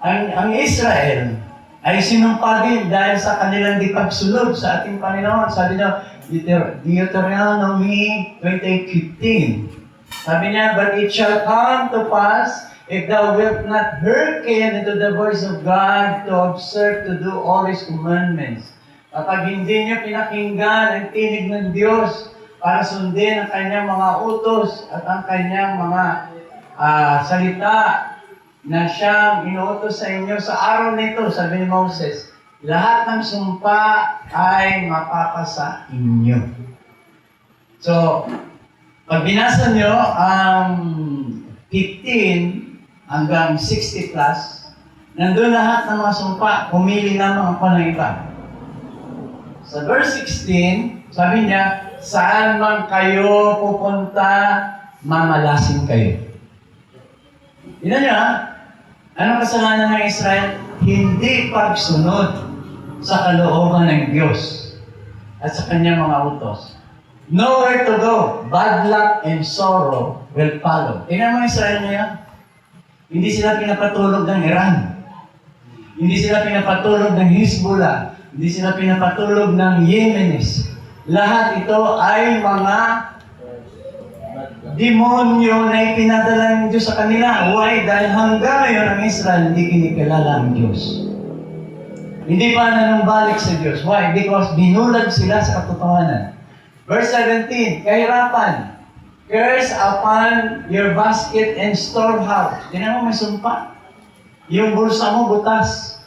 Ang Israel ay sinumpa din dahil sa kanilang di pagsunod sa ating Panginoon. Sabi niya, Deuteronomy 28:15. Sabi niya, but it shall come to pass, if thou wilt not hearken unto the voice of God to observe to do all His commandments. Kapag hindi niyo pinakinggan ang tinig ng Diyos para sundin ang kanyang mga utos at ang kanyang mga salita na siyang inuutos sa inyo sa araw nito, sabi ni Moses, lahat ng sumpa ay mapapasa inyo. So, pag binasa nyo ang 15 hanggang 60 plus, nandun lahat ng mga sumpa, pumili naman ako ng iba. Sa verse 16, sabi niya, saan man kayo pupunta, mamalasin kayo. Tignan niyo ha, anong kasalanan ng Israel? Hindi pagsunod sa kalooban ng Diyos at sa kanyang mga utos. Nowhere to go. Bad luck and sorrow will follow. Tingnan mo Israel ngayon. Hindi sila pinapatulog ng Iran. Hindi sila pinapatulog ng Hezbollah. Hindi sila pinapatulog ng Yemenis. Lahat ito ay mga demonyo na ipinadala ng Diyos sa kanila. Why? Dahil hanggang ngayon ang Israel hindi kinikilala ang Diyos. Hindi pa nanumbalik sa Diyos. Why? Because binulag sila sa katotohanan. Verse 17, kahirapan. Curse upon your basket and storehouse. Tingnan mo, may sumpa. Yung bulsa mo butas.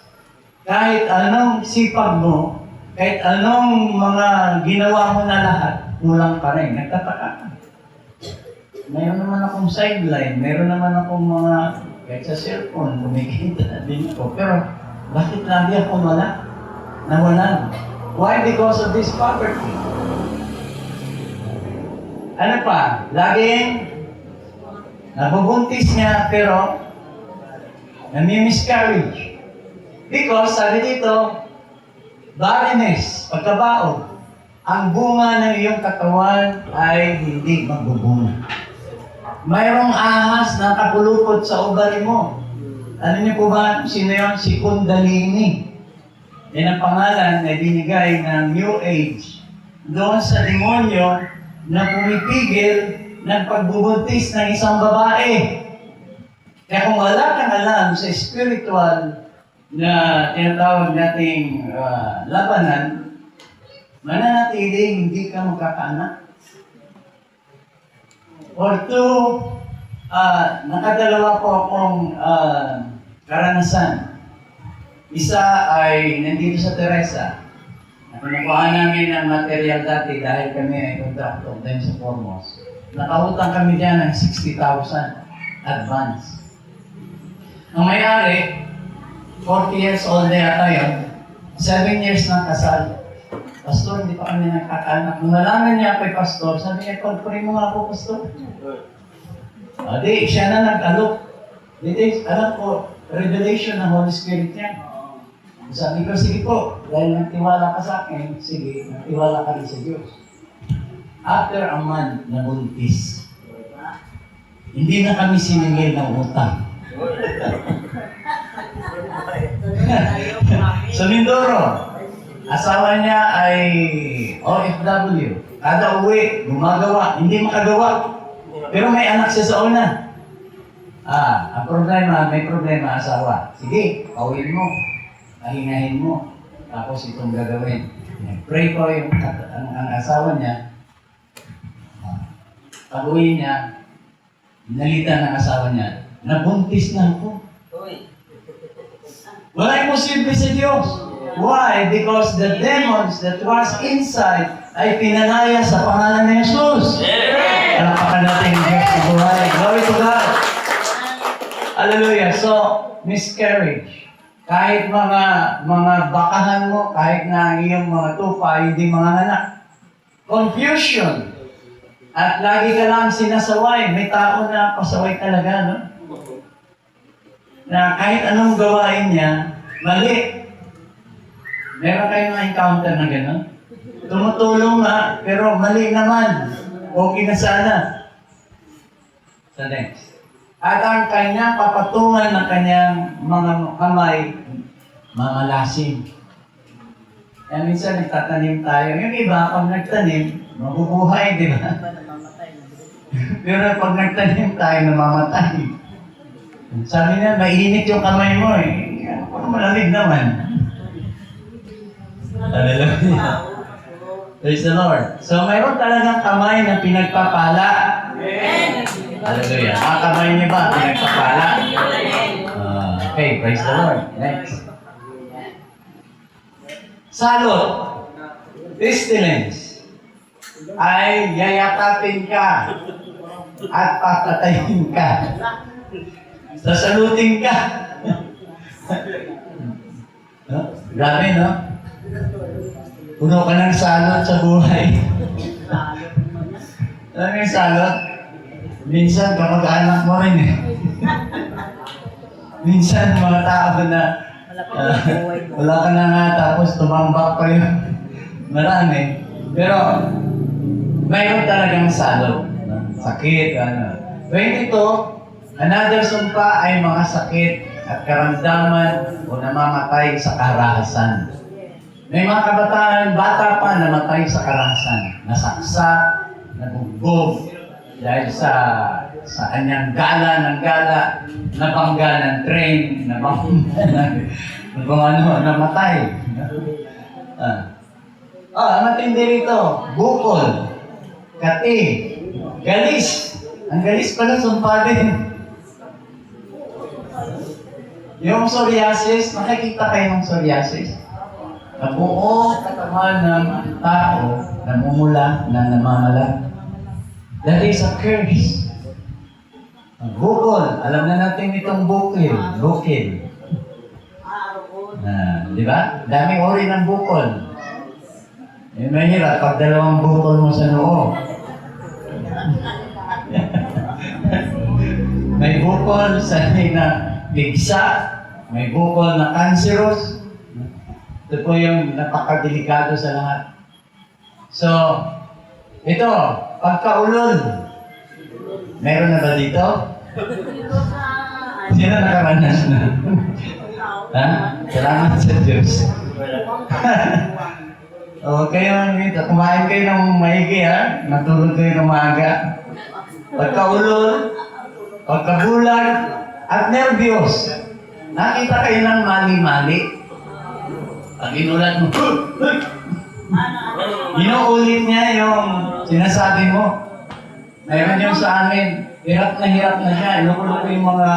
Kahit anong sipag mo, kahit anong mga ginawa mo na lahat, kulang pa rin. Nagtataka ka. Mayroon naman akong sideline, mayroon naman akong mga, kahit sa cellphone, kumikita din ko. Pero, bakit lagi ako nawalan? Why? Because of this poverty. Ano pa? Laging nabubuntis niya, pero nami-miscarriage. Because, sabi dito, barrenness, pagkabaon, ang bunga ng iyong katawan ay hindi magbubunga. Mayroong ahas na kapulupot sa ubari mo. Ano niyo po ba? Sino yun? Si Kundalini. Yan ang pangalan na binigay ng New Age doon sa demonyo na pumipigil ng pagbubuntis ng isang babae. Kaya kung wala kang alam sa spiritual na tinatawag nating labanan, mananatili hindi ka magkakaanak. Or two, nakadalawa po akong karanasan. Isa ay nandito sa Teresa. Nakuha namin ang material dati dahil kami ay contractor din sa Formos. Nakautang kami dyan ng 60,000 advance. Ang may-ari, 40 years old na yata yun, 7 years na kasal. Pastor, hindi pa kami nakakaanak. Nung nalaman niya kay Pastor, sabi niya, pag-pray mo nga ako, Pastor. Di, siya na nag-alok. Di, alam ko, revelation ng Holy Spirit niya. Sabi ko, sige po, dahil nagtiwala ka sa akin, sige, nagtiwala ka rin sa Diyos. After a month, nabuntis. Hindi na kami siningil ng utang. Sa Mindoro, asawa niya ay OFW. Kada uwi, gumagawa, hindi makagawa. Pero may anak siya sa una. Ang problema, may problema asawa. Sige, pauwiin mo. Pahingahin mo. Tapos itong gagawin. Pray ko yung ang asawa niya. Pag-uwi niya, nalitan ng asawa niya, nabuntis na ako. Wala imposible sa Diyos. Why? Because the demons that was inside ay pinanaya sa pangalan ni Jesus. Palapakan natin yung Diyos sa buhay. Glory to God. Hallelujah. So, miscarriage. Kahit mga bakahan mo, kahit na ang iyong mga tupa, hindi mga anak. Confusion. At lagi ka lang sinasaway. May tao na pasaway talaga, no? na kahit anong gawain niya, mali. Meron kayong na-encounter na gano'n? Tumutulong nga, pero mali naman. Okay na sana. Sa next. At ang kanyang papatungan ng kanyang mga kamay, mga lasing. Kaya minsan nagtatanim tayo. Yung iba, pag nagtanim, mabubuhay, di ba? Pero pag nagtanim tayo, namamatay. Sabi niya, mainit yung kamay mo eh. Malamig naman. Hallelujah. Praise the Lord. So, mayroon talagang kamay na pinagpapala. Hallelujah. Ang kamay niya ba, pinagpapala? Okay, praise the Lord. Next. Salot. Pestilence. Ay yayakapin ka at papatayin ka. Sasalutin ka. No? Grabe, no? Puno ka ng salot sa buhay. Alam mo yung salot? Minsan, kamag-anak mo rin eh. Minsan, mga tao na wala ka na nga, tapos tumambak pa yun. Marami. Pero, mayroon talagang salot. Sakit, ano. 22, another sumpa ay mga sakit at karamdaman o namamatay sa karahasan. May mga kabataan, bata pa namatay sa karahasan. Nasaksak, nabugbog, dahil sa kanyang gala ng gala, nabangga ng train, nabangga ng kung ano, namatay. Matindi rito, bukol, kati, galis. Ang galis pala, sumpa din. Yung psoriasis, nakikita kayo ng psoriasis? Ang buong katawan ng tao, namumula, na namamalat. That is a curse. Ang bukol, alam na natin itong bukil. Di ba? Daming ori ng bukol. Mahirap pag dalawang bukol mo sa noo. May bukol sa na bigsa, may bukol na cancerous. Ito po yung napakadelikado sa lahat. So, ito, pagkaulol. Meron na ba dito? Sino nakaranas na? Ha? Salamat sa Diyos. Kayo, kumain kayo ng maigi ha? Natulog kayo ng maaga. Pagkaulol, pagkabulag, at nervyos. Nakita kayo ng mali-mali. Pag inulat mo, inuulit niya yung sinasabi mo. Mayroon yung sa amin, hirap na siya. Inuulit ko yung mga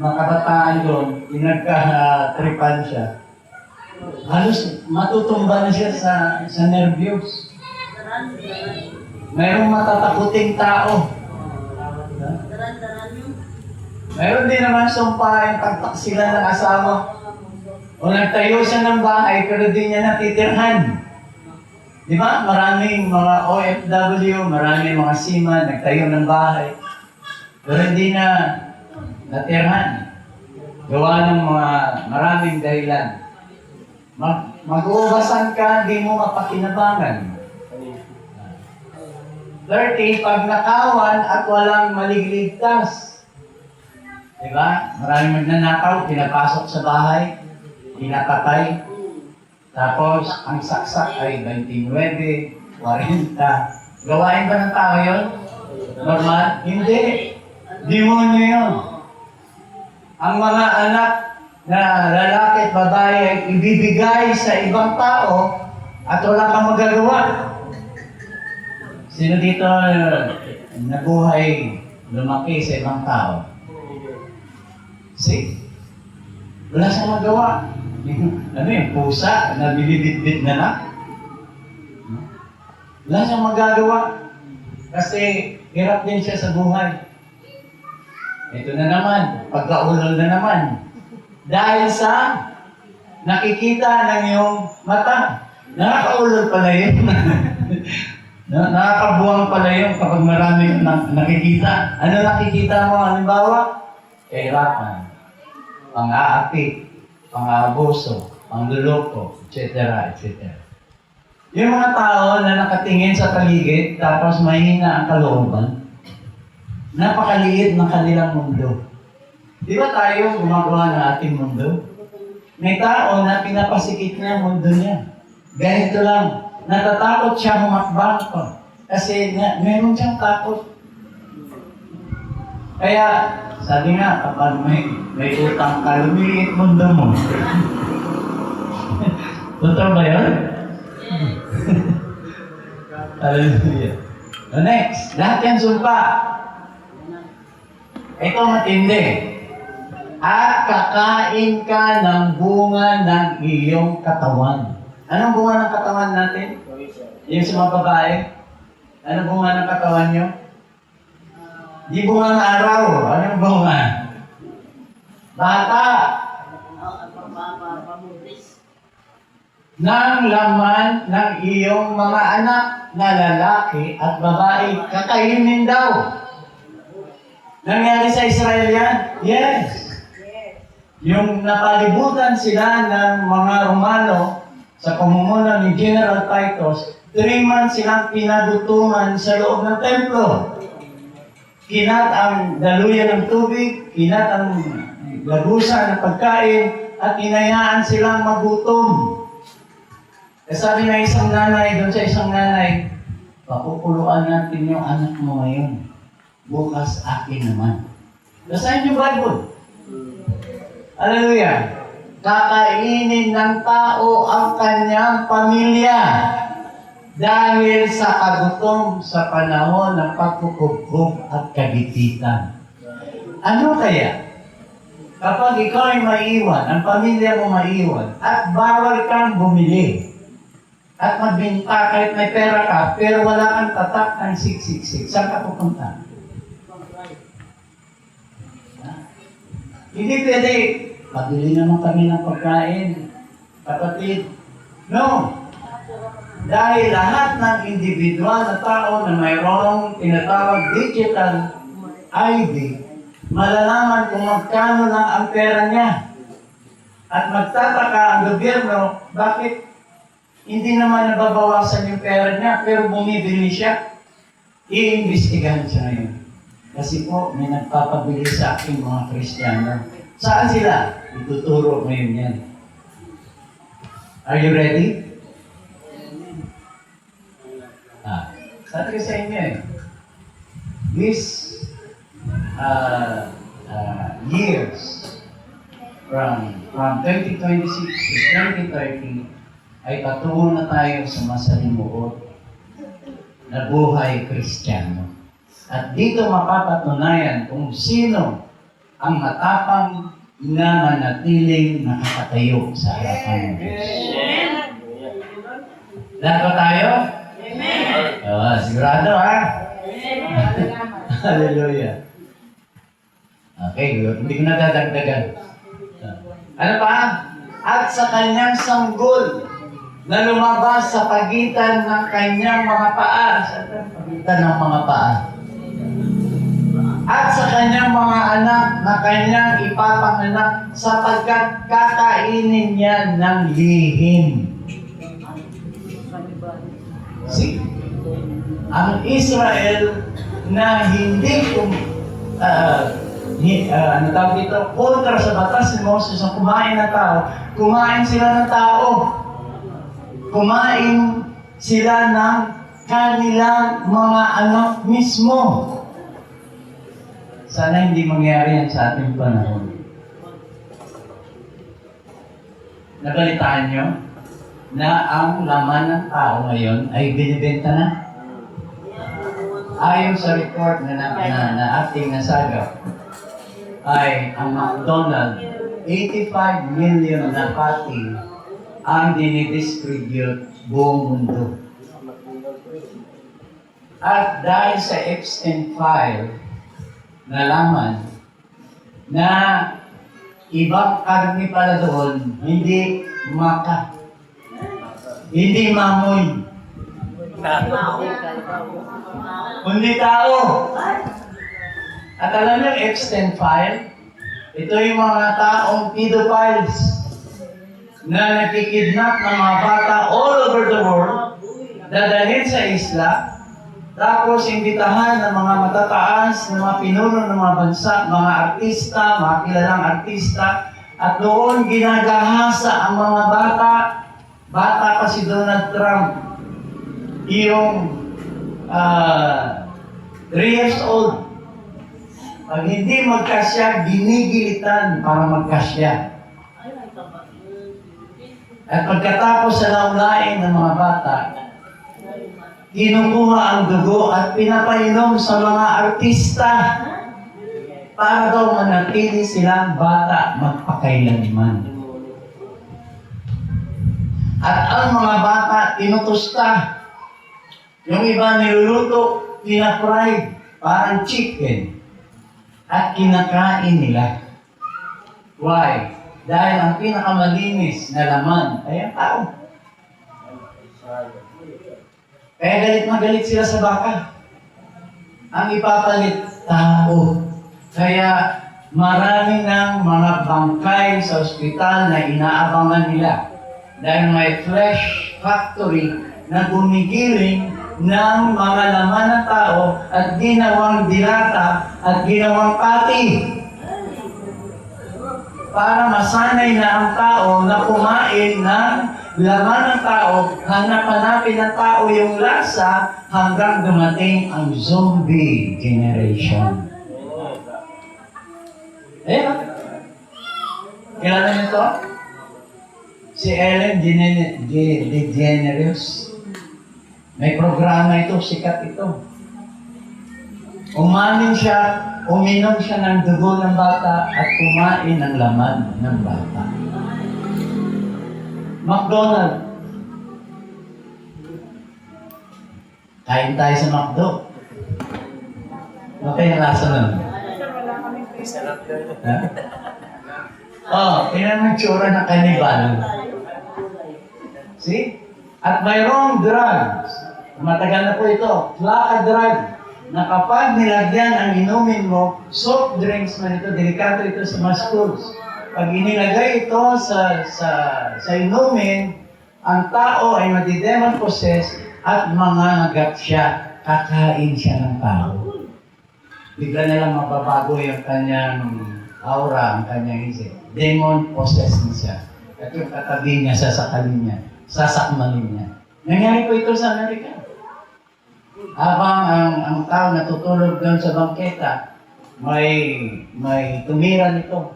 kabataan doon, pinagka-tripan siya. Halos matutumba na siya sa nervyos. Mayroong matatakuting tao. Mayroon din naman sumpahin, tagtak sila ng asawa. O nagtayo siya ng bahay, pero di niya natitirhan. Di ba? Maraming mga OFW, maraming mga seaman, nagtayo ng bahay. Pero hindi na natirhan. Gawa ng mga maraming dahilan. Mag-uubasan ka, hindi mo mapakinabangan. 30, pag nakawan at walang maligligtas. Diba? Maraming magnanakaw, pinapasok sa bahay, pinapatay. Tapos, ang saksak ay 29, 40. Gawain ba ng tao yun? Normal? Hindi. Demonyo yun. Ang mga anak na lalaki at babae ay ibibigay sa ibang tao at wala kang magagawa. Sino dito nabuhay, lumaki sa ibang tao? See? Wala siyang magawa. Ano yung pusa na binibitbit na lang? Wala siyang magagawa. Kasi hirap din siya sa buhay. Ito na naman, pagkaulol na naman. Dahil sa nakikita ng iyong mata. Nakakaulol pala yun. Nakakabuwang pala yun kapag maraming nakikita. Ano nakikita mo? Halimbawa, kahirapan. pang-aapi, pang-aabuso, pangluloko, etc., etc. Yung mga tao na nakatingin sa paligid, tapos mahina ang kalooban, napakaliit ng kanilang mundo. Di ba tayo gumagawa ng ating mundo? May tao na pinapasikip niya ang mundo niya. Ganito lang, natatakot siya humakbang pa. Kasi meron siyang takot. Kaya, sabi nga, kapag may utang ka, lumiliit mundo mo. Totoo ba yun? Hallelujah. So next, lahat yan sumpa. Ito matindi. At kakain ka ng bunga ng iyong katawan. Anong bunga ng katawan natin? Yung sa mga babae? Anong bunga ng katawan nyo? Di bunga ng araw. Anong bunga? Bata. Ng laman ng iyong mga anak na lalaki at babae, kakainin daw. Nangyari sa Israel yan? Yes. Yung napalibutan sila ng mga Romano sa pamumuno ni General Titus, 3 months silang pinagutuman sa loob ng templo. Kinat ang daluyan ng tubig, kinat ang lagusan ng pagkain, at inayaan silang magutom. Sabi ng isang nanay, doon sa isang nanay, pakukuluan natin yung anak mo ngayon. Bukas akin naman. Basahin yung Bible. Hallelujah. Kakainin ng tao ang kanyang pamilya dahil sa kagutom sa panahon ng pagkukubkob at kagipitan. Ano kaya? Kapag ikaw ay maiwan, ang pamilya mo maiwan, at bawal kang bumili, at magbinta kahit may pera ka, pero wala kang tatak ng 666, saan ka pupunta? Hindi pwede, pabili naman kami ng pagkain, kapatid. No. Dahil lahat ng individual na tao na mayroong tinatawag digital ID, malalaman kung magkano lang ang pera niya. At magtataka ang gobyerno, bakit hindi naman nababawasan yung pera niya, pero bumibili siya. Iimbestigahan siya ngayon. Kasi po, may nagpapabili sa aking mga Kristiyano. Saan sila? Ituturo ngayon yan. Are you ready? Sabi ko sa inyo eh, these years from 2026 to 2030 ay patungo na tayo sa masalimuot na buhay Kristiyano. At dito mapapatunayan kung sino ang matapang na manatiling nakakatayo sa harapan ng Diyos. Lahat ba tayo? Amen. Sigurado ha? Hallelujah. Okay, hindi ko nadadagdagan. Ano pa? At sa kanyang sanggol na lumabas sa pagitan ng kanyang mga paa. Sa pagitan ng mga paa. At sa kanyang mga anak na kanyang ipapanganak sapagkat kakainin niya ng lihim. See? Ang Israel na hindi ano tawag dito, kontra sa batas ni Moses ang kumain ng tao, kumain sila ng tao. Kumain sila ng kanilang mga anak mismo. Sana hindi mangyari yan sa ating panahon. Nabalitaan nyo na ang laman ng tao ngayon ay binibenta na? Ayon sa report na ating nasagap, ay ang McDonald's, 85 million na patty ang dinidistribute buong mundo. At dahil sa Epstein file, nalaman na ibang karni pala doon, hindi mamoy. Kundi tao. At alam niyo, Epstein file, Ito yung mga taong pedophiles na nakikidnap ng mga bata all over the world, dadalhin sa isla, tapos imbitahan ng mga matataas, ng mga pinuno ng mga bansa, mga artista, mga kilalang artista, at doon ginagahasa ang mga bata. Bata pa si Donald Trump, yung 3 years old. Pag hindi magkasya, ginigilitan para magkasya. At pagkatapos sa laulain ng mga bata, kinukuha ang dugo at pinapainom sa mga artista para daw manatili silang bata magpakailanman. At ang mga bata tinutusta. Yung iba niluluto, pinafried, parang chicken. At kinakain nila. Why? Dahil ang pinakamalinis na laman ay ang tao. Kaya galit na galit sila sa baka. Ang ipapalit, tao. Kaya marami ng mga bangkay sa ospital na inaabangan nila. Dahil may flesh factory na gumigiling ng mga laman ng tao at ginawang dilata at ginawang pati. Para masanay na ang tao na kumain ng laman ng tao, hanap-hanapin ng tao yung lasa hanggang dumating ang zombie generation. Kilala niyo to? Si Ellen DeGeneres. May programa ito, sikat ito. Umamin siya, uminom siya ng dugo ng bata at kumain ng laman ng bata. McDonald. Kain tayo sa McDo. Okay ang lasa nun. Sarap yun. Ha? Tingnan mo yung tsura ng kanibal. See? At mayroong drugs. Matagal na po ito. Flaka drug. Na kapag nilagyan ang inumin mo, soft drinks man ito, delikado ito sa mga schools. Pag inilagay ito sa inumin, ang tao ay madidemon possess at mangangagat siya. Kakain siya ng tao. Bigla na lang mababago yung kanyang aura, ang kanyang isip. Demon possessed na siya. At yung katabi niya, sasakalin niya, sasakmalin niya. Nangyari po ito sa Amerika. Habang ang tao natutulog doon sa bangketa, may tumira nito.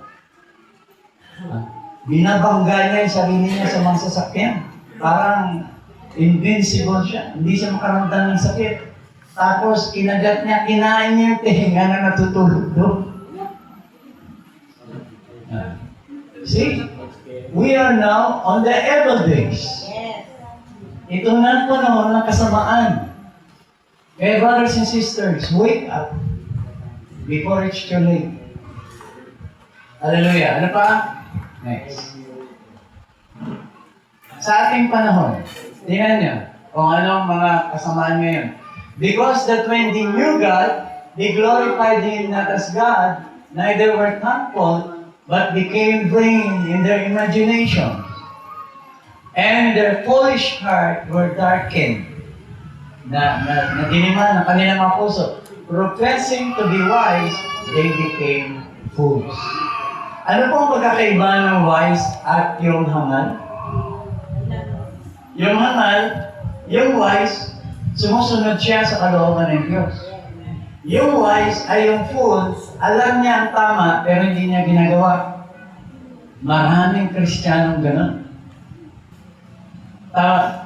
Binabangga niya yung sarili niya sa mga sasakyan. Parang invincible siya. Hindi siya makaramdam ng sakit. Tapos kinagat niya, kinain niya yung tehinga na natutulog doon. See? We are now on the evil days. Ito na po naman ng kasamaan. Kaya brothers and sisters, wake up before it's too late. Hallelujah. Ano pa? Next. Sa ating panahon, tingnan niyo kung anong mga kasamaan ngayon. Because that when they knew God, they glorified Him not as God, neither were thankful, but became vain in their imagination. And their foolish heart were darkened. Na diniman ng kanilang mga puso. Professing to be wise, they became fools. Ano pong pagkakaiba ng wise at yung hangal? Yung hangal, yung wise, sumusunod siya sa kalooban ng Diyos. Yung wise ay yung fool, alam niya ang tama, pero hindi niya ginagawa. Maraming Kristiyanong ganun.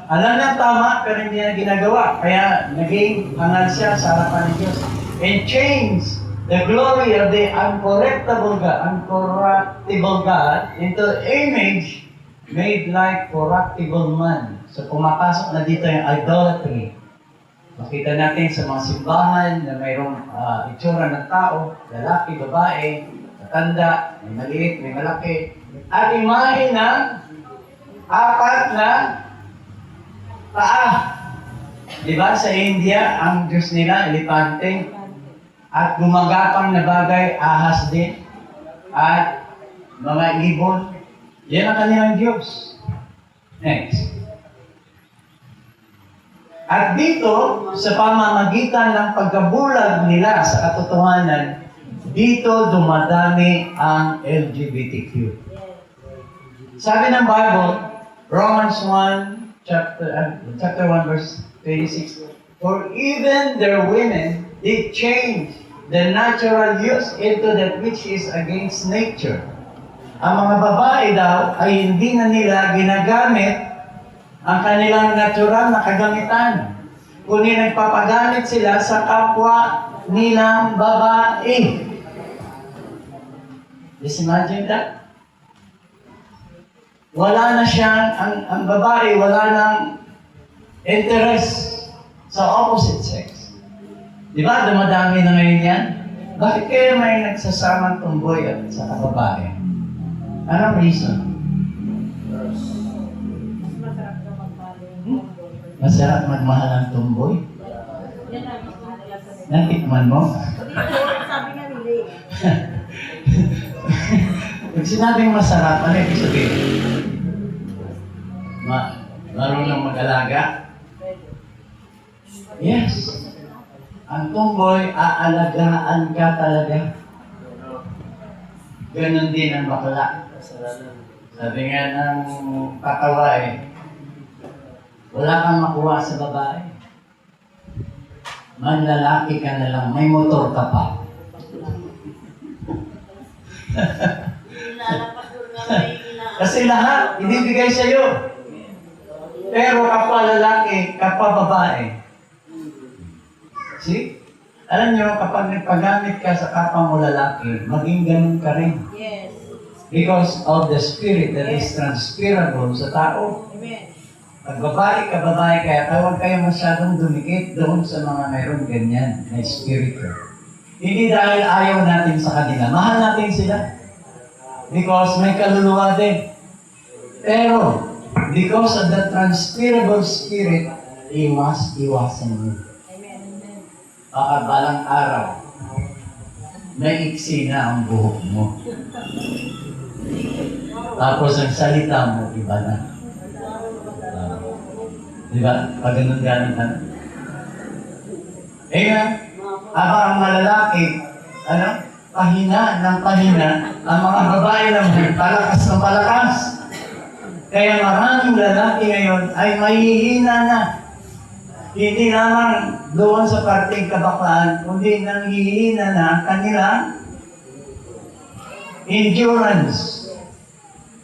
Alam niya ang tama, pero hindi niya ginagawa. Kaya naging hangal siya sa harapan ng Diyos. And change the glory of the uncorruptible God into image made like corruptible man. So pumapasok na dito yung idolatry. Makita natin sa mga simbahan na mayroong itsura ng tao, lalaki, babae, matanda, may maliit, may malaki. At imahe ng apat na paa. Diba sa India, ang Diyos nila, elepante. At gumagapang na bagay, ahas din. at mga ibon. Yan ang kanilang Diyos. Next. At dito, sa pamamagitan ng pagkabulag nila sa katotohanan, dito dumadami ang LGBTQ. Sabi ng Bible, Romans 1, chapter 1, verse 26, for even their women did change the natural use into that which is against nature. Ang mga babae daw ay hindi na nila ginagamit ang kanilang natural na kagamitan, kundi nagpapagamit sila sa kapwa nilang babae. Just imagine that. Wala na siyang, ang babae, wala nang interest sa opposite sex. Di ba? Dumadami na ngayon yan. Bakit kaya may nagsasamang tumboy at saka babae? Anong reason? Masarap na magmahal yung Masarap magmahal ang tumboy? Yan ang gusto nila sa nila. Natikman mo? Sabi nga nila eh. Pag sinabing masarap, ano ibig sabihin? Marunong mag-alaga? Yes. Ang tumboy, aalagaan ka talaga. Ganon din ang bakla. Sabi nga ng katawa wala kang makuha sa babae. Manlalaki ka na lang, may motor ka pa. Kasi lahat, ibibigay sa'yo. Pero kapwa lalaki, kapwa babae. See? Alam nyo, kapag nagpagamit ka sa kapwa mo lalaki, maging ganun ka rin. Yes. Because of the spirit that is transferable sa tao. Amen. Pag babae ka, kaya huwag kayo masyadong dumikit doon sa mga mayroon ganyan na espiritu. Hindi dahil ayaw natin sa kanila. Mahal natin sila. Because may kaluluwa din. Pero, because of the transferable spirit, iwasan mo. Amen. Baka balang araw, may iksi na ang buhok mo. Tapos ang salita mo, iba na. Di ba? Pag ganun-ganun ka na. Amen? Aba ang malalaki, pahina ng pahina, ang mga babae naman, palakas ng palakas. Kaya maraming lalaki ngayon ay mahihina na. Hindi naman doon sa parting kabaklaan, kundi nanghihina na ang kanilang endurance.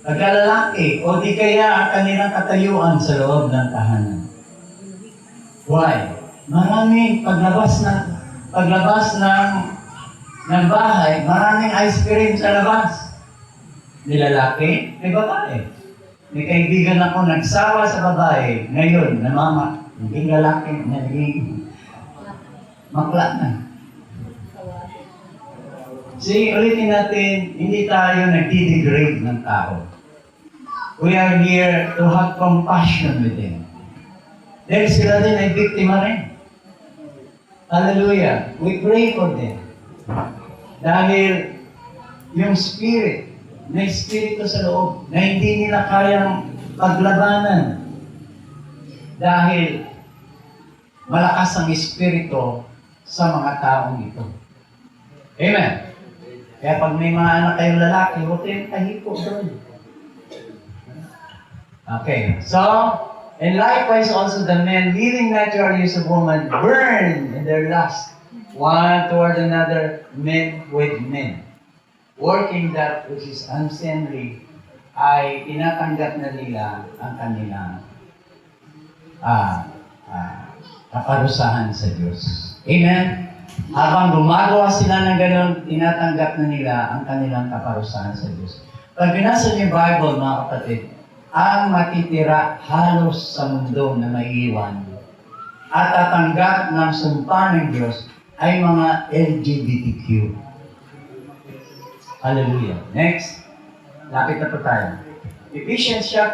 Pagkalalaki, o di kaya ang kanilang katayuan sa loob ng tahanan. Why? Maraming paglabas ng bahay, maraming ice cream sa labas. May lalaki, may babae. May kaibigan ako nagsawa sa babae, ngayon, naging lalaki, naging makla na. See, ulitin natin, hindi tayo nagdi-degrade ng tao. We are here to have compassion with them. Dahil sila din ay biktima rin. Hallelujah. We pray for them. Dahil yung spirit, may spirito sa loob na hindi nila kayang paglabanan. Dahil malakas ang espiritu sa mga taong ito. Amen. Kaya pag may mga anak kayong lalaki, huwag kayong tahipo doon. Okay. So, and likewise also the men, leaving natural use of woman, burn in their lust, one toward another, men with men. Working that which is unseemly, ay tinatanggap na nila ang kanilang kaparusahan sa Diyos. Amen? Habang gumagawa sila ng ganun, tinatanggap na nila ang kanilang kaparusahan sa Diyos. Pag binasa niyo yung Bible, mga kapatid, ang matitira halos sa mundo na maiiwan at tatanggap ng sumpa ng Diyos ay mga LGBTQ. Hallelujah. Next. Lapit na po tayo. Ephesians chapter